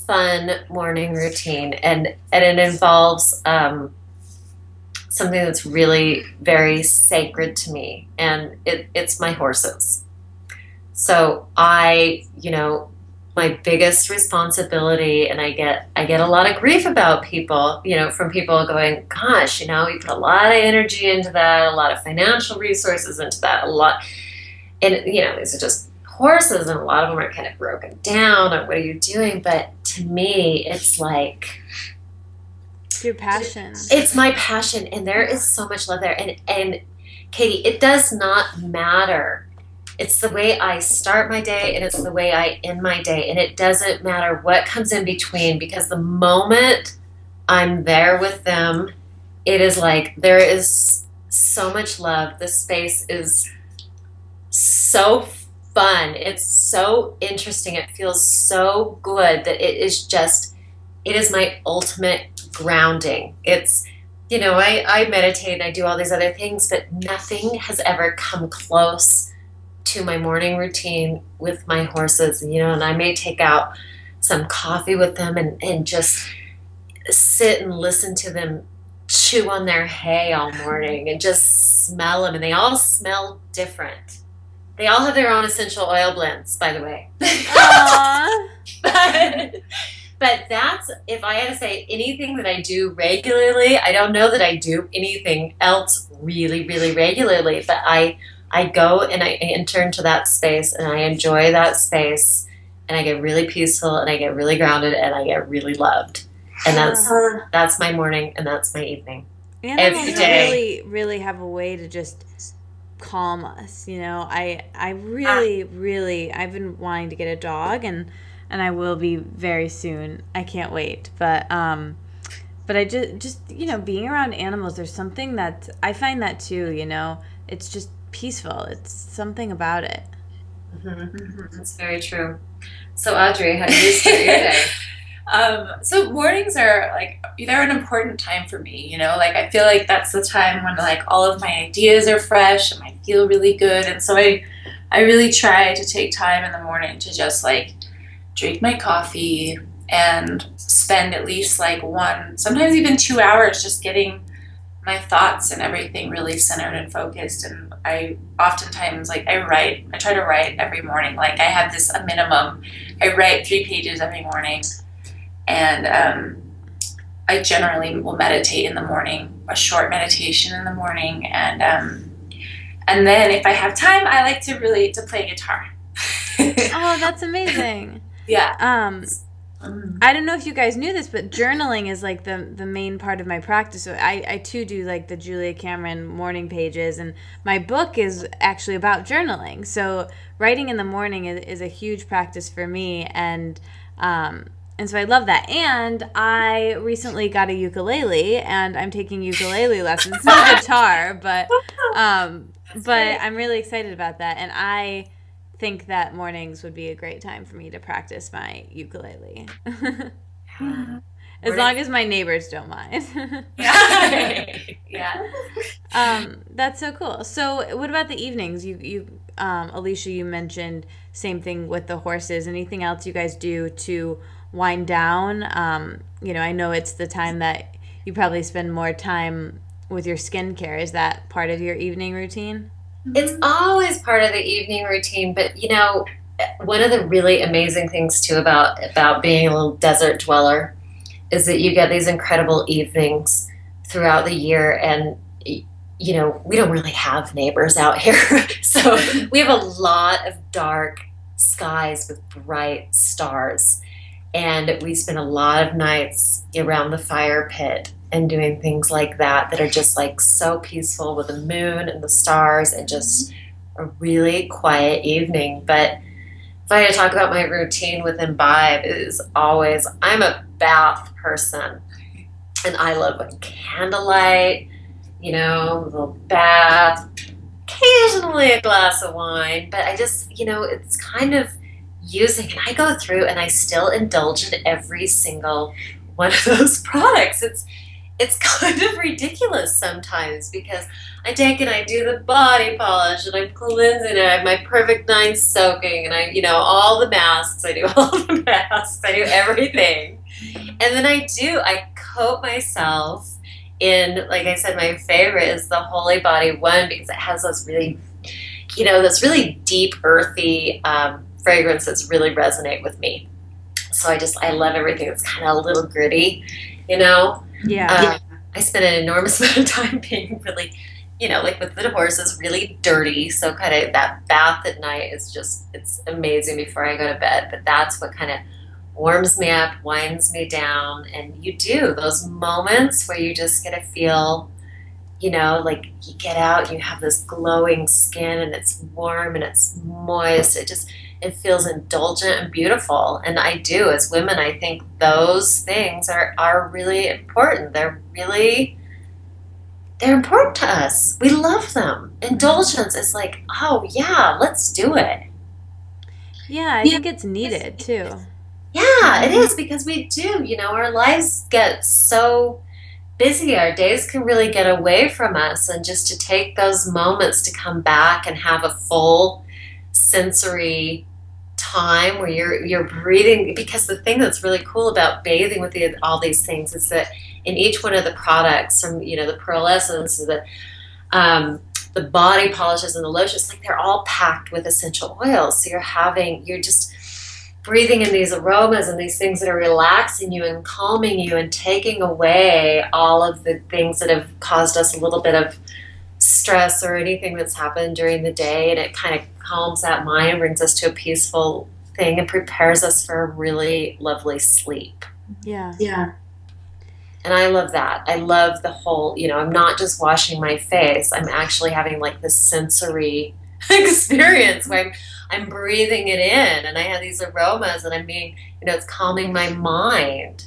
S2: fun morning routine, and it involves something that's really very sacred to me, and it's my horses. So my my biggest responsibility, and I get a lot of grief about people, from people going, gosh, you put a lot of energy into that, a lot of financial resources into that, a lot, and these are just horses, and a lot of them are kind of broken down, and what are you doing? But to me, it's like,
S1: it's your passion.
S2: It's my passion, and there is so much love there. And Katie, it does not matter. It's the way I start my day, and it's the way I end my day, and it doesn't matter what comes in between, because the moment I'm there with them, it is like there is so much love. The space is so fun. It's so interesting. It feels so good that it is my ultimate grounding. It's, I meditate and I do all these other things, but nothing has ever come close to my morning routine with my horses, and I may take out some coffee with them and just sit and listen to them chew on their hay all morning and just smell them, and they all smell different. They all have their own essential oil blends, by the way. But that's, if I had to say anything that I do regularly, I don't know that I do anything else really, really regularly, but I go and I enter into that space, and I enjoy that space, and I get really peaceful, and I get really grounded, and I get really loved. And that's my morning, and that's my evening.
S1: Animals really, really have a way to just calm us. I really, I've been wanting to get a dog, and I will be very soon. I can't wait. But I just being around animals, there's something that I find that too. It's just peaceful. It's something about it.
S2: That's very true. So Audrey, how do you start your day?
S3: So mornings are they're an important time for me, I feel like that's the time when all of my ideas are fresh and I feel really good. And so I really try to take time in the morning to just drink my coffee and spend at least 1, sometimes even 2 hours just getting my thoughts and everything really centered and focused. And I oftentimes I try to write every morning. I have a minimum, I write 3 pages every morning. And I generally will meditate in the morning, a short meditation in the morning. And then if I have time, I like to play guitar.
S1: Oh, that's amazing.
S3: Yeah.
S1: I don't know if you guys knew this, but journaling is the main part of my practice. So I too do the Julia Cameron morning pages, and my book is actually about journaling. So writing in the morning is a huge practice for me, and so I love that. And I recently got a ukulele, and I'm taking ukulele lessons. It's not guitar, but I'm really excited about that, and I think that mornings would be a great time for me to practice my ukulele. As long as my neighbors don't mind.
S3: Yeah.
S1: That's so cool. So what about the evenings? You Alicia, you mentioned same thing with the horses. Anything else you guys do to wind down? I know it's the time that you probably spend more time with your skincare. Is that part of your evening routine?
S2: It's always part of the evening routine, but one of the really amazing things too about being a little desert dweller is that you get these incredible evenings throughout the year, and we don't really have neighbors out here. So we have a lot of dark skies with bright stars, and we spend a lot of nights around the fire pit and doing things like that are just so peaceful with the moon and the stars, and just a really quiet evening. But if I had to talk about my routine with Imbibe, it is always, I'm a bath person, and I love a candlelight, a little bath, occasionally a glass of wine, but I just, it's kind of using, and I go through and I still indulge in every single one of those products. It's kind of ridiculous sometimes, because I take and I do the body polish, and I'm cleansing it. I have my Perfect 9 soaking, and I, all the masks. I do all the masks. I do everything. And then I coat myself in, like I said, my favorite is the Holy Body one, because it has those really, those really deep, earthy fragrances really resonate with me. So I love everything that's kind of a little gritty, you know?
S1: Yeah.
S2: I spend an enormous amount of time being really, like with the divorces, really dirty. So kind of that bath at night is just, it's amazing before I go to bed. But that's what kind of warms me up, winds me down. And you do those moments where you just get to feel, like you get out, you have this glowing skin and it's warm and it's moist. It feels indulgent and beautiful. And I do, as women, I think those things are really important. They're important to us. We love them. Indulgence is like, oh yeah, let's do it.
S1: Yeah, I think it's needed too.
S2: Yeah, it is, because we do, our lives get so busy, our days can really get away from us, and just to take those moments to come back and have a full sensory time where you're breathing. Because the thing that's really cool about bathing with all these things is that in each one of the products, from the pearl essence, the body polishes and the lotions, like they're all packed with essential oils. So you're just breathing in these aromas and these things that are relaxing you and calming you and taking away all of the things that have caused us a little bit of stress or anything that's happened during the day. And it kind of calms that mind, brings us to a peaceful thing, and prepares us for a really lovely sleep.
S1: Yeah.
S2: And I love that. I love the whole, I'm not just washing my face. I'm actually having like this sensory experience where I'm breathing it in, and I have these aromas, and I'm being, it's calming my mind.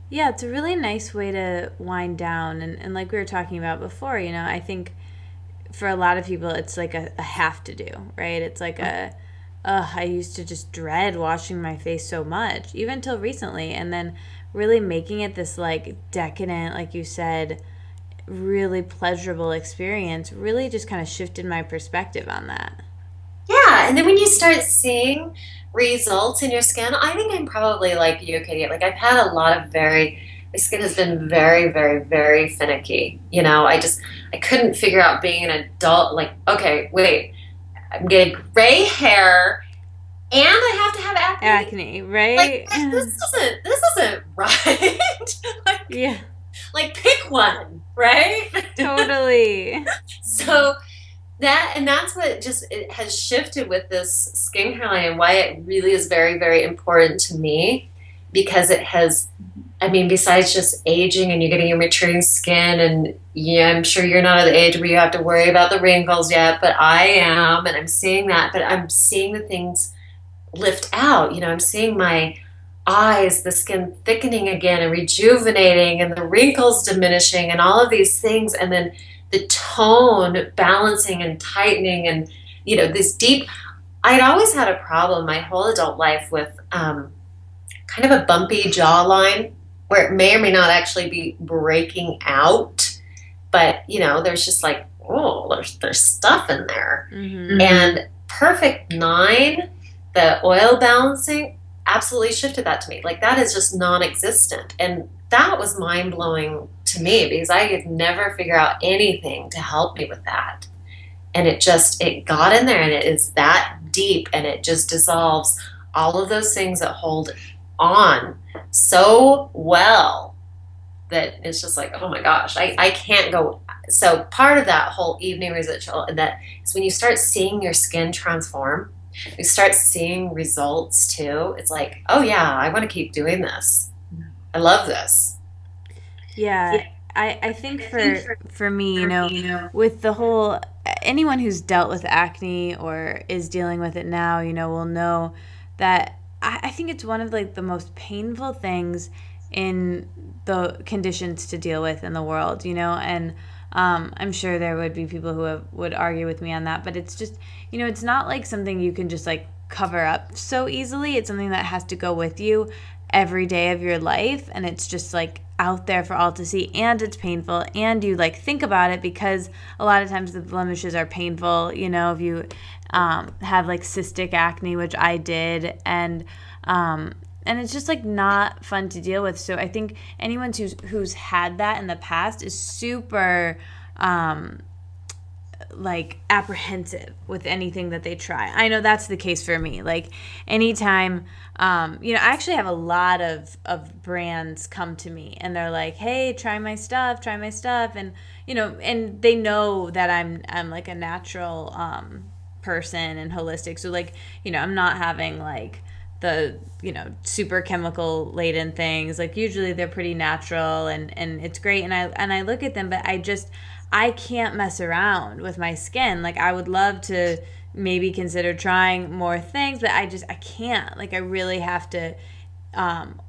S1: Yeah, it's a really nice way to wind down. And like we were talking about before, I think for a lot of people, it's like a have to do, right? It's like I used to just dread washing my face so much, even till recently. And then really making it this like decadent, like you said, really pleasurable experience really just kind of shifted my perspective on that.
S2: Yeah, and then when you start seeing results in your skin, I think I'm probably like you, Katie. Like I've had a lot of my skin has been very, very, very finicky. I couldn't figure out being an adult. Like, okay, wait, I'm getting gray hair, and I have to have acne.
S1: Acne, right?
S2: Like, this isn't right.
S1: Yeah.
S2: Like, pick one, right?
S1: Totally.
S2: So that's what it has shifted with this skincare line, and why it really is very, very important to me, because it has, besides just aging and you're getting your maturing skin, and yeah, I'm sure you're not at the age where you have to worry about the wrinkles yet, but I am, and I'm seeing that, but I'm seeing the things lift out. I'm seeing my eyes, the skin thickening again and rejuvenating, and the wrinkles diminishing, and all of these things, and then the tone balancing and tightening, and this deep. I'd always had a problem my whole adult life with kind of a bumpy jawline, where it may or may not actually be breaking out, but there's just like, oh, there's stuff in there.
S1: Mm-hmm.
S2: And Perfect 9, the oil balancing, absolutely shifted that to me. Like, that is just non-existent, and that was mind-blowing to me, because I could never figure out anything to help me with that. And it got in there, and it is that deep, and it just dissolves all of those things that hold on so well that it's just like, oh my gosh, I can't go. So part of that whole evening ritual, and that is when you start seeing your skin transform, you start seeing results too. It's like, oh yeah, I want to keep doing this. I love this.
S1: Yeah, I think for me, with the whole, anyone who's dealt with acne or is dealing with it now, will know that I think it's one of like the most painful things in the conditions to deal with in the world, and I'm sure there would be people who would argue with me on that, but it's just, it's not like something you can just like cover up so easily. It's something that has to go with you every day of your life, and it's just like out there for all to see, and it's painful, and you like think about it, because a lot of times the blemishes are painful, if you have like cystic acne, which I did, and it's just like not fun to deal with. So I think anyone who's had that in the past is super like apprehensive with anything that they try. I know that's the case for me. Like anytime, I actually have a lot of brands come to me and they're like, hey, try my stuff. And, and they know that I'm like a natural person and holistic. So like, I'm not having like the, super chemical laden things. Like usually they're pretty natural and it's great. And I look at them, but I can't mess around with my skin. Like I would love to maybe consider trying more things, but I can't. Like I really have to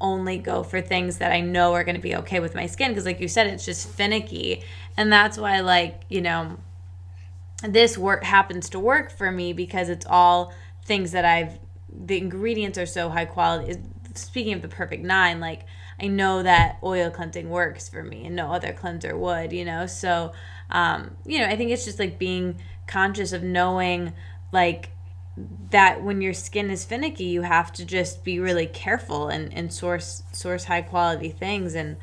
S1: only go for things that I know are going to be okay with my skin. Because like you said, it's just finicky. And that's why like, this work happens to work for me because it's all things that the ingredients are so high quality. Speaking of the Perfect 9, like I know that oil cleansing works for me and no other cleanser would, So, I think it's just like being conscious of knowing like that when your skin is finicky, you have to just be really careful and source high quality things. And,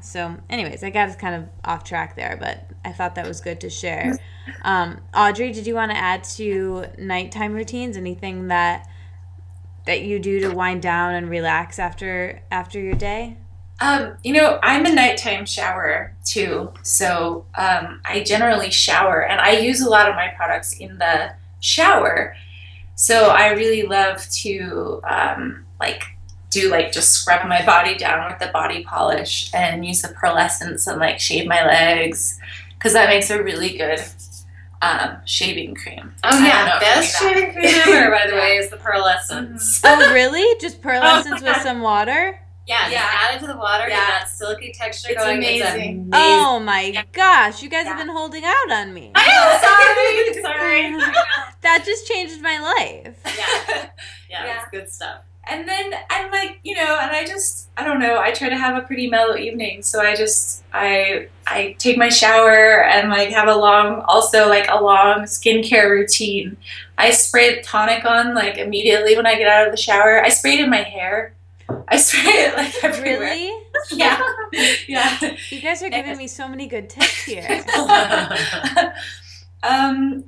S1: so anyways, I got us kind of off track there, but I thought that was good to share. Audrey, did you want to add to nighttime routines? Anything that you do to wind down and relax after your day?
S3: I'm a nighttime shower too. So I generally shower and I use a lot of my products in the shower. So I really love to just scrub my body down with the body polish and use the pearlescence and shave my legs because that makes a really good shaving cream.
S2: Oh yeah, best shaving cream ever, by the way, is the pearlescence.
S1: Oh really? Just pearlescence with some water?
S2: Yeah, add it to the water, get that silky texture
S3: it's
S2: going.
S3: Amazing.
S2: It's amazing.
S1: Oh my gosh, you guys have been holding out on me.
S2: I know, sorry.
S1: That just changed my life.
S2: Yeah, it's good stuff.
S3: And then I'm like, I don't know, I try to have a pretty mellow evening. So I take my shower and have a long skincare routine. I spray Tonic on immediately when I get out of the shower. I spray it in my hair. I spray it everywhere.
S1: Really?
S3: Yeah.
S1: You guys are giving me so many good tips here.
S3: And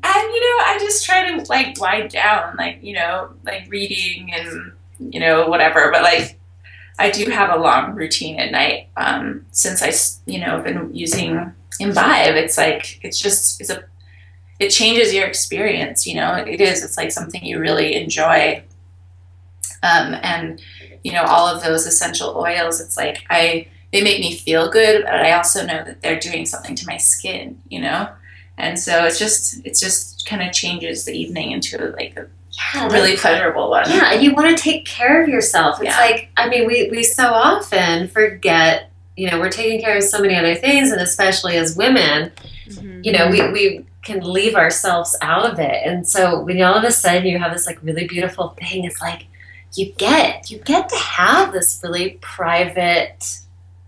S3: I just try to wind down, reading and whatever. But I do have a long routine at night. Since I've been using Imbibe, it changes your experience. It's something you really enjoy. And all of those essential oils, they make me feel good, but I also know that they're doing something to my skin, and so it just kind of changes the evening into a really pleasurable one.
S2: Yeah, and you want to take care of yourself. It's we so often forget, we're taking care of so many other things, and especially as women, we can leave ourselves out of it. And so when all of a sudden you have this really beautiful thing, it's you get to have this really private,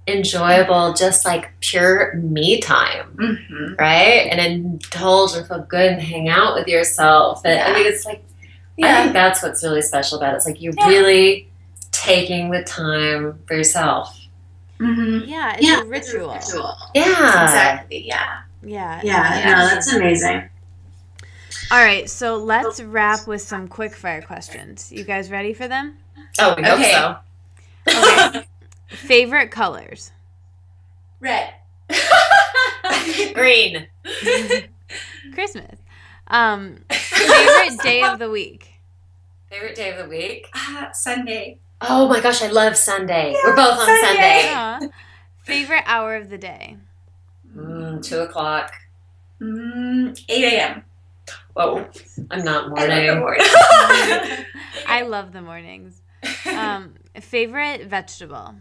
S2: enjoyable, just pure me time, right? And indulge and feel good and hang out with yourself. And I think that's what's really special about it. It's you're really taking the time for yourself.
S1: Mm-hmm. Yeah, it's a ritual.
S2: Yeah,
S3: exactly. Yeah.
S2: No, that's amazing.
S1: All right, so let's wrap with some quickfire questions. You guys ready for them?
S2: Oh, we hope so.
S1: Okay. Favorite colors?
S3: Red.
S2: Green.
S1: Christmas. Favorite day of the week?
S2: Favorite day of the week?
S3: Sunday.
S2: Oh my gosh, I love Sunday. We're both on Sunday.
S1: Favorite hour of the day?
S2: 2:00.
S3: 8 a.m.
S2: Whoa, I'm not morning.
S1: I love the mornings. Favorite vegetable?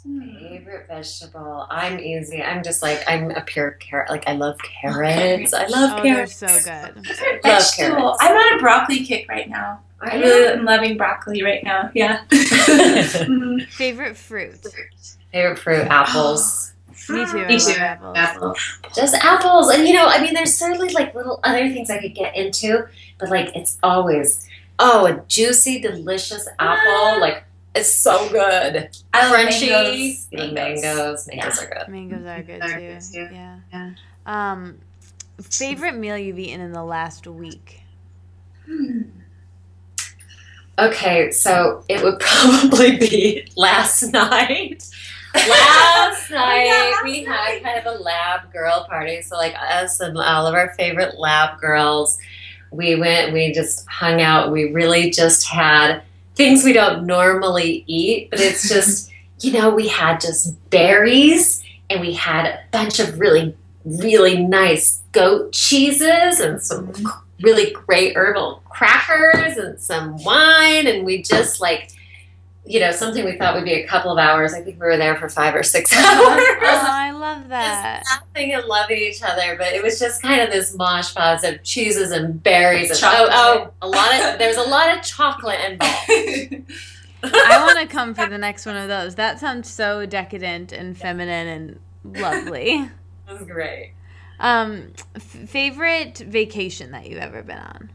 S2: Favorite vegetable? I'm easy. I'm just I'm a pure carrot. I love carrots. I love carrots.
S1: They're so good.
S2: Love carrots.
S3: I'm on a broccoli kick right now. I really am loving broccoli right now. Yeah.
S1: Favorite fruit?
S2: Favorite fruit? Apples.
S1: Me too.
S2: Me too.
S1: Apples.
S2: Just apples. And there's certainly little other things I could get into, but it's always a juicy, delicious apple. It's so good.
S3: I love
S2: crunchy. Mangoes. Mangoes are good.
S1: Mangoes are good too. Yeah. Favorite meal you've eaten in the last week?
S2: Okay, so it would probably be last night. Last night we had kind of a lab girl party. So like us and all of our favorite lab girls, we just hung out. We really just had things we don't normally eat, but it's just, we had just berries and we had a bunch of really, really nice goat cheeses and some really great herbal crackers and some wine. And we just something we thought would be a couple of hours. I think we were there for 5 or 6 hours.
S1: Oh, I love that.
S2: Just laughing and loving each other. But it was just kind of this mosh pots of cheeses and berries. And there's a lot of chocolate involved.
S1: I want to come for the next one of those. That sounds so decadent and feminine and lovely.
S2: It was great.
S1: Favorite vacation that you've ever been on?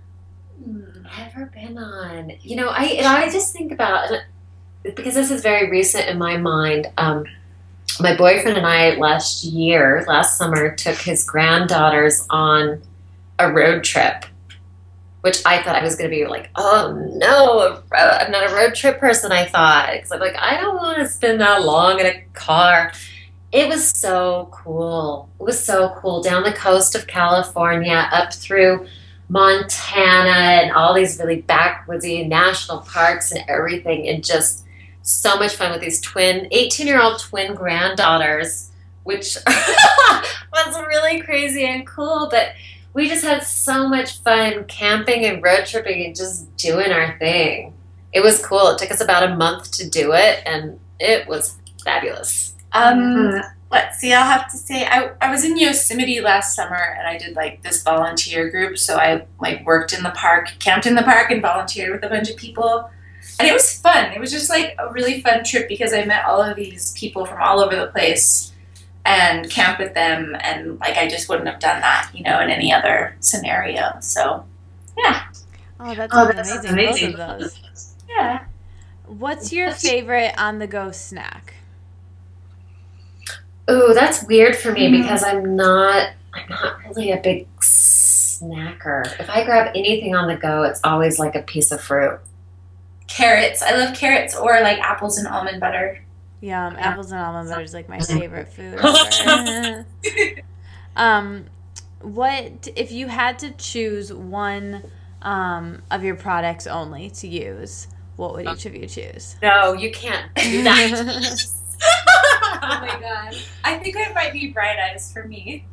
S2: Ever been on? I just think about, because this is very recent in my mind, my boyfriend and I last summer took his granddaughters on a road trip, which I thought I was going to be like, oh no, I'm not a road trip person, I thought. Because I'm like, I don't want to spend that long in a car. It was so cool. It was so cool. Down the coast of California, up through Montana, and all these really backwoodsy national parks and everything, and just so much fun with these 18-year-old twin granddaughters, which was really crazy and cool, but we just had so much fun camping and road tripping and just doing our thing. It was cool. It took us about a month to do it, and it was fabulous.
S3: Let's see, I'll have to say, I was in Yosemite last summer, and I did this volunteer group, so I worked in the park, camped in the park, and volunteered with a bunch of people. And it was fun. It was just a really fun trip because I met all of these people from all over the place and camped with them. And I just wouldn't have done that, in any other scenario. So, yeah.
S1: Oh, that's amazing. Both of those.
S3: Yeah.
S1: What's your favorite on-the-go snack?
S2: Ooh, that's weird for me because I'm not really a big snacker. If I grab anything on the go, it's always a piece of fruit.
S3: Carrots. I love carrots or apples and almond butter.
S1: Yum. Apples and almond butter is my favorite food ever. What if you had to choose one of your products only to use? What would each of you choose?
S2: No, you can't do that.
S3: Oh my god. I think it might be Bright Eyes for me.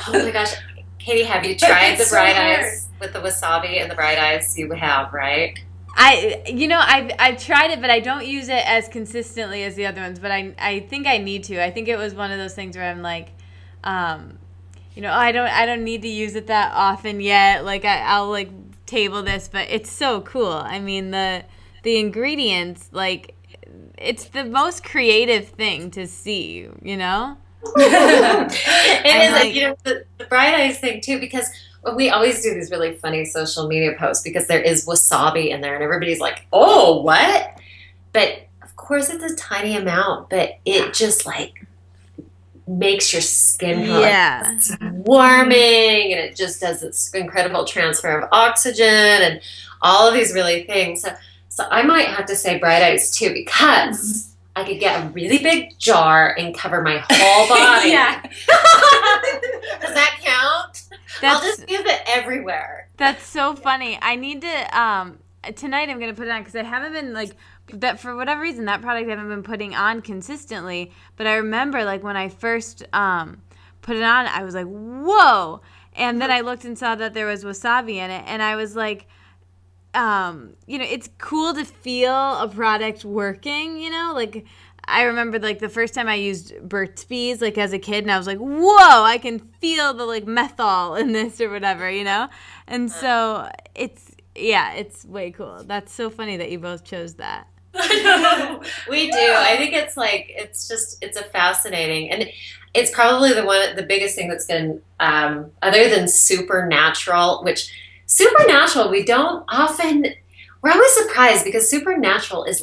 S2: Oh my gosh. Katie, have you tried the Bright Eyes with the wasabi and the Bright Eyes? You have, right?
S1: I've tried it, but I don't use it as consistently as the other ones. But I think I need to. I think it was one of those things where I'm I don't need to use it that often yet. I'll table this, but it's so cool. I mean the ingredients, it's the most creative thing to see.
S2: It is the Bright Eyes thing too, because we always do these really funny social media posts because there is wasabi in there and everybody's like, oh, what? But of course it's a tiny amount, but it just makes your skin warming, and it just does this incredible transfer of oxygen and all of these really things. So I might have to say Bright Eyes too, because I could get a really big jar and cover my whole body.
S3: Yeah.
S2: Does that count? I'll just use it everywhere.
S1: That's so funny. I need to tonight I'm going to put it on because I haven't been that for whatever reason that product I haven't been putting on consistently, but I remember when I first put it on, I was like, "Whoa." And then I looked and saw that there was wasabi in it, and I was like, it's cool to feel a product working, I remember the first time I used Burt's Bees as a kid, and I was like, whoa, I can feel the methyl in this or whatever, and so it's way cool. That's so funny that you both chose that.
S2: I know, we do. I think it's it's a fascinating, and it's probably the biggest thing that's been other than Supernatural, which Supernatural we're always surprised because Supernatural is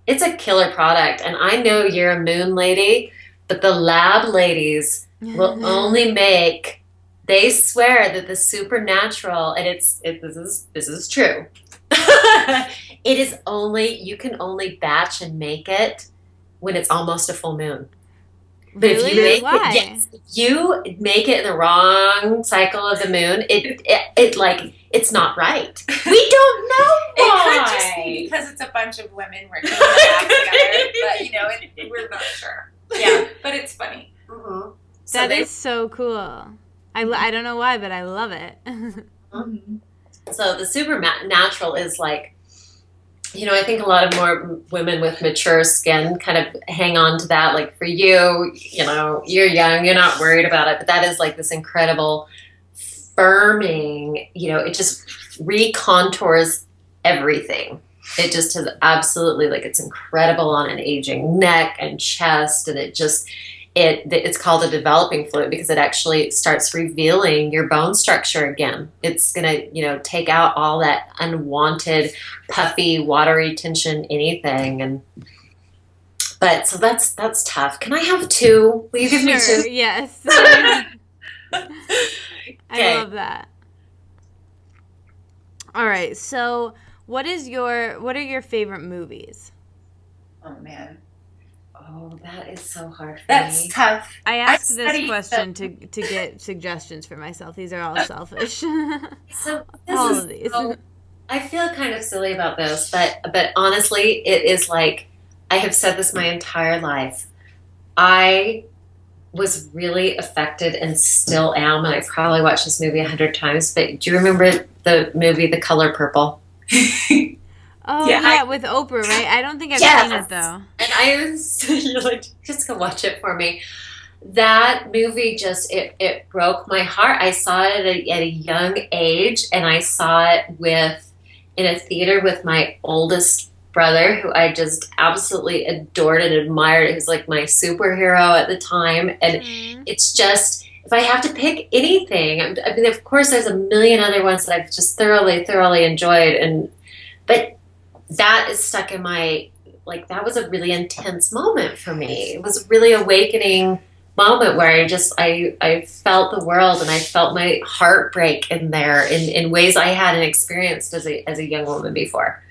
S2: it's a killer product, and I know you're a moon lady, but the lab ladies will only make They swear that the supernatural, and this is true. You can only batch and make it when it's almost a full moon. But
S1: Really?
S2: if you make
S1: Why?
S2: if you make it in the wrong cycle of the moon, it's not right. We don't know why.
S3: It could just be because it's a bunch of women working on that together, but we're not sure. Yeah, but it's funny.
S2: Mm-hmm.
S1: That is so cool. I don't know why, but I love it.
S2: So the supernatural is like, I think a lot of more women with mature skin kind of hang on to that. Like for you, you're young, you're not worried about it, but that is like this incredible firming, it just recontours everything. It just has absolutely, like, it's incredible on an aging neck and chest, and it's called a developing fluid because it actually starts revealing your bone structure again. It's going to, take out all that unwanted, puffy, watery tension, anything. But so that's tough. Can I have two? Will you give me two?
S1: Yes.
S2: Okay.
S1: I love that. All right. So what are your favorite movies?
S3: Oh, man.
S2: Oh, that is so hard for
S3: That's
S2: me.
S3: tough.
S1: I asked this question to get suggestions for myself. These are all selfish.
S2: So
S1: all of these.
S2: I feel kind of silly about this, but honestly, it is like, I have said this my entire life. I was really affected and still am, and I probably watched this movie 100 times, but do you remember the movie The Color Purple?
S1: Oh, yeah, with Oprah, right? I don't think I've seen it, though.
S2: And you're like, just go watch it for me. That movie it broke my heart. I saw it at a young age, and I saw it in a theater with my oldest brother, who I just absolutely adored and admired. He was like my superhero at the time. And it's just, if I have to pick anything, I mean, of course, there's a million other ones that I've just thoroughly, thoroughly enjoyed. But that is stuck in my, like, that was a really intense moment for me. It was a really awakening moment where I felt the world, and I felt my heart break in there in ways I hadn't experienced as a young woman before.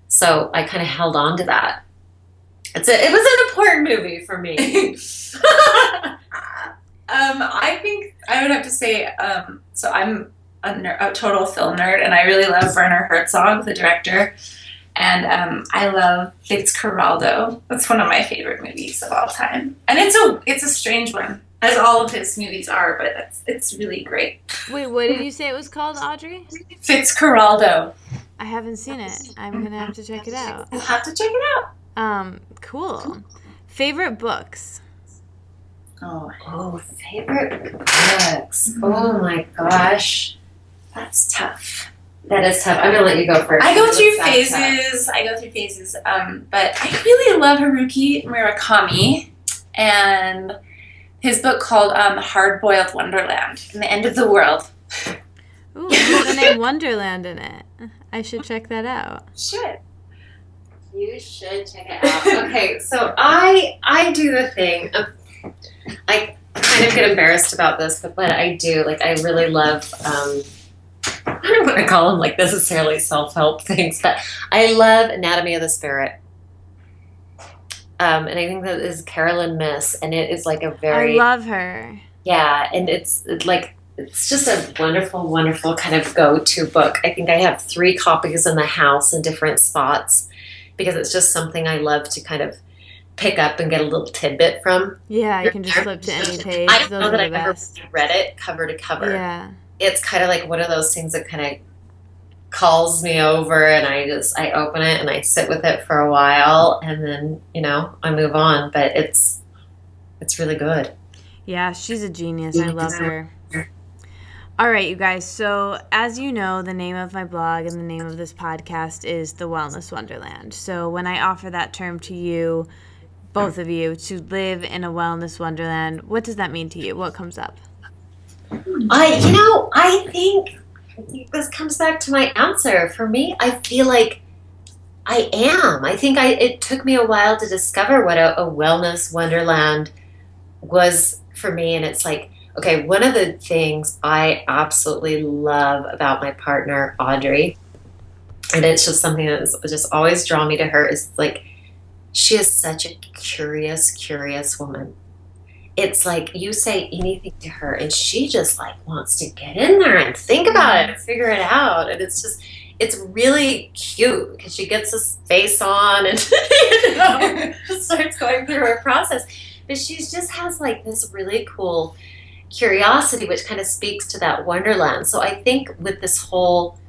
S2: So I kind of held on to that. It was an important movie for me.
S3: I think I would have to say, so I'm a total film nerd, and I really love Werner Herzog, the director. And I love Fitzcarraldo. That's one of my favorite movies of all time. And it's a strange one, as all of his movies are, but it's really great.
S1: Wait, what did you say it was called, Audrey?
S3: Fitzcarraldo.
S1: I haven't seen it. I'm going to have to check it out.
S3: You'll have to check it out.
S1: Cool. Favorite books?
S2: Oh, favorite books. Oh my gosh. That's tough. That is tough. I'm going to let you go first.
S3: I go through phases. But I really love Haruki Murakami and his book called Hard-Boiled Wonderland and the End of the World.
S1: Ooh, there's the name Wonderland in it. I should check that out.
S2: You should check it out. Okay, so I do the thing. I kind of get embarrassed about this, but what I do, like, I really love, I don't want to call them like necessarily self-help things, but I love Anatomy of the Spirit. And I think that is Carolyn Miss, and it is like a very...
S1: I love her.
S2: Yeah, and it's just a wonderful, wonderful kind of go-to book. I think I have 3 copies in the house in different spots because it's just something I love to kind of pick up and get a little tidbit from.
S1: Yeah, you can just flip to any page.
S2: I don't know that I've ever read it cover to cover.
S1: Yeah.
S2: It's kind of like one of those things that kind of calls me over, and I open it and I sit with it for a while, and then, I move on. But it's really good.
S1: Yeah, she's a genius. I love her. All right, you guys. So as you know, the name of my blog and the name of this podcast is The Wellness Wonderland. So when I offer that term to you, both of you, to live in a wellness wonderland, what does that mean to you? What comes up?
S2: I think this comes back to my answer. For me, I feel like I am. I think it took me a while to discover what a wellness wonderland was for me. And it's like, Okay, one of the things I absolutely love about my partner, Audrey, and it's just something that's just always drawn me to her, is like, she is such a curious woman. It's like you say anything to her and she just like wants to get in there and think about it and figure it out. And it's really cute because she gets this face on and just starts going through her process. But she just has like this really cool curiosity, which kind of speaks to that wonderland. So I think with this whole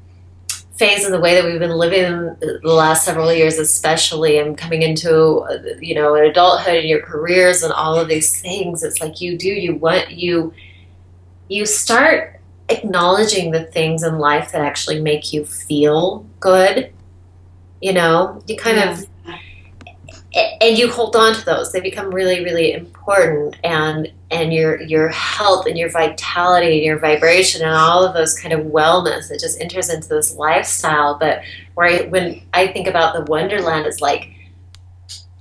S2: phase and the way that we've been living the last several years, especially, and coming into an adulthood and your careers and all of these things, it's like you start acknowledging the things in life that actually make you feel good. You kind of, and you hold on to those. They become really, really important, and your health and your vitality and your vibration and all of those kind of wellness, it just enters into this lifestyle. But when I think about the wonderland, it's like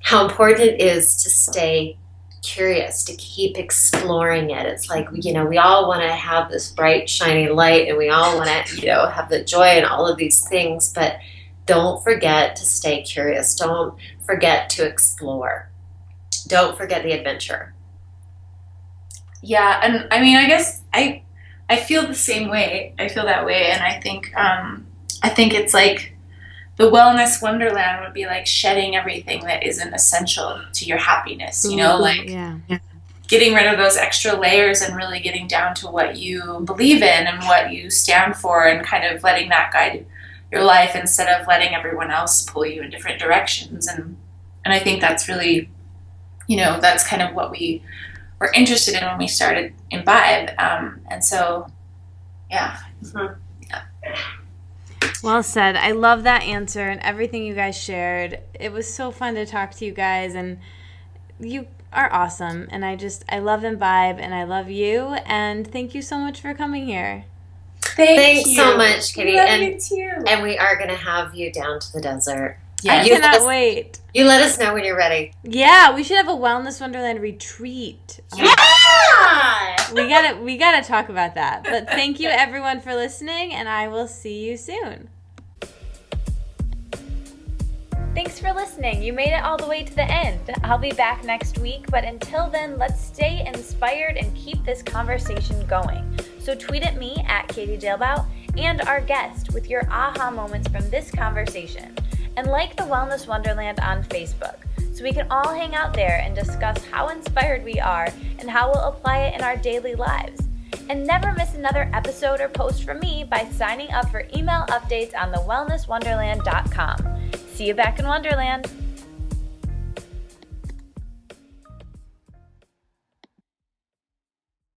S2: how important it is to stay curious, to keep exploring it. It's like, we all want to have this bright, shiny light, and we all want to, have the joy and all of these things, but don't forget to stay curious. Don't forget to explore. Don't forget the adventure.
S3: Yeah, and I mean, I guess I feel the same way. I feel that way, and I think it's like the wellness wonderland would be like shedding everything that isn't essential to your happiness. Getting rid of those extra layers and really getting down to what you believe in and what you stand for, and kind of letting that guide your life instead of letting everyone else pull you in different directions. And I think that's really, that's kind of what we were interested in when we started Imbibe. And so, yeah.
S2: Mm-hmm.
S1: Well said. I love that answer and everything you guys shared. It was so fun to talk to you guys, and you are awesome. And I love Imbibe, and I love you. And thank you so much for coming here.
S2: Thanks so much, Katie.
S3: Love you too.
S2: And we are going to have you down to the desert.
S1: Yeah, I cannot wait.
S2: You let us know when you're ready.
S1: Yeah, we should have a Wellness Wonderland retreat.
S2: Yeah!
S1: We gotta talk about that. But thank you everyone for listening, and I will see you soon. Thanks for listening. You made it all the way to the end. I'll be back next week, but until then, let's stay inspired and keep this conversation going. So tweet at me at Katie Dalebout and our guest with your aha moments from this conversation. And like the Wellness Wonderland on Facebook, so we can all hang out there and discuss how inspired we are and how we'll apply it in our daily lives. And never miss another episode or post from me by signing up for email updates on thewellnesswonderland.com. See you back in Wonderland.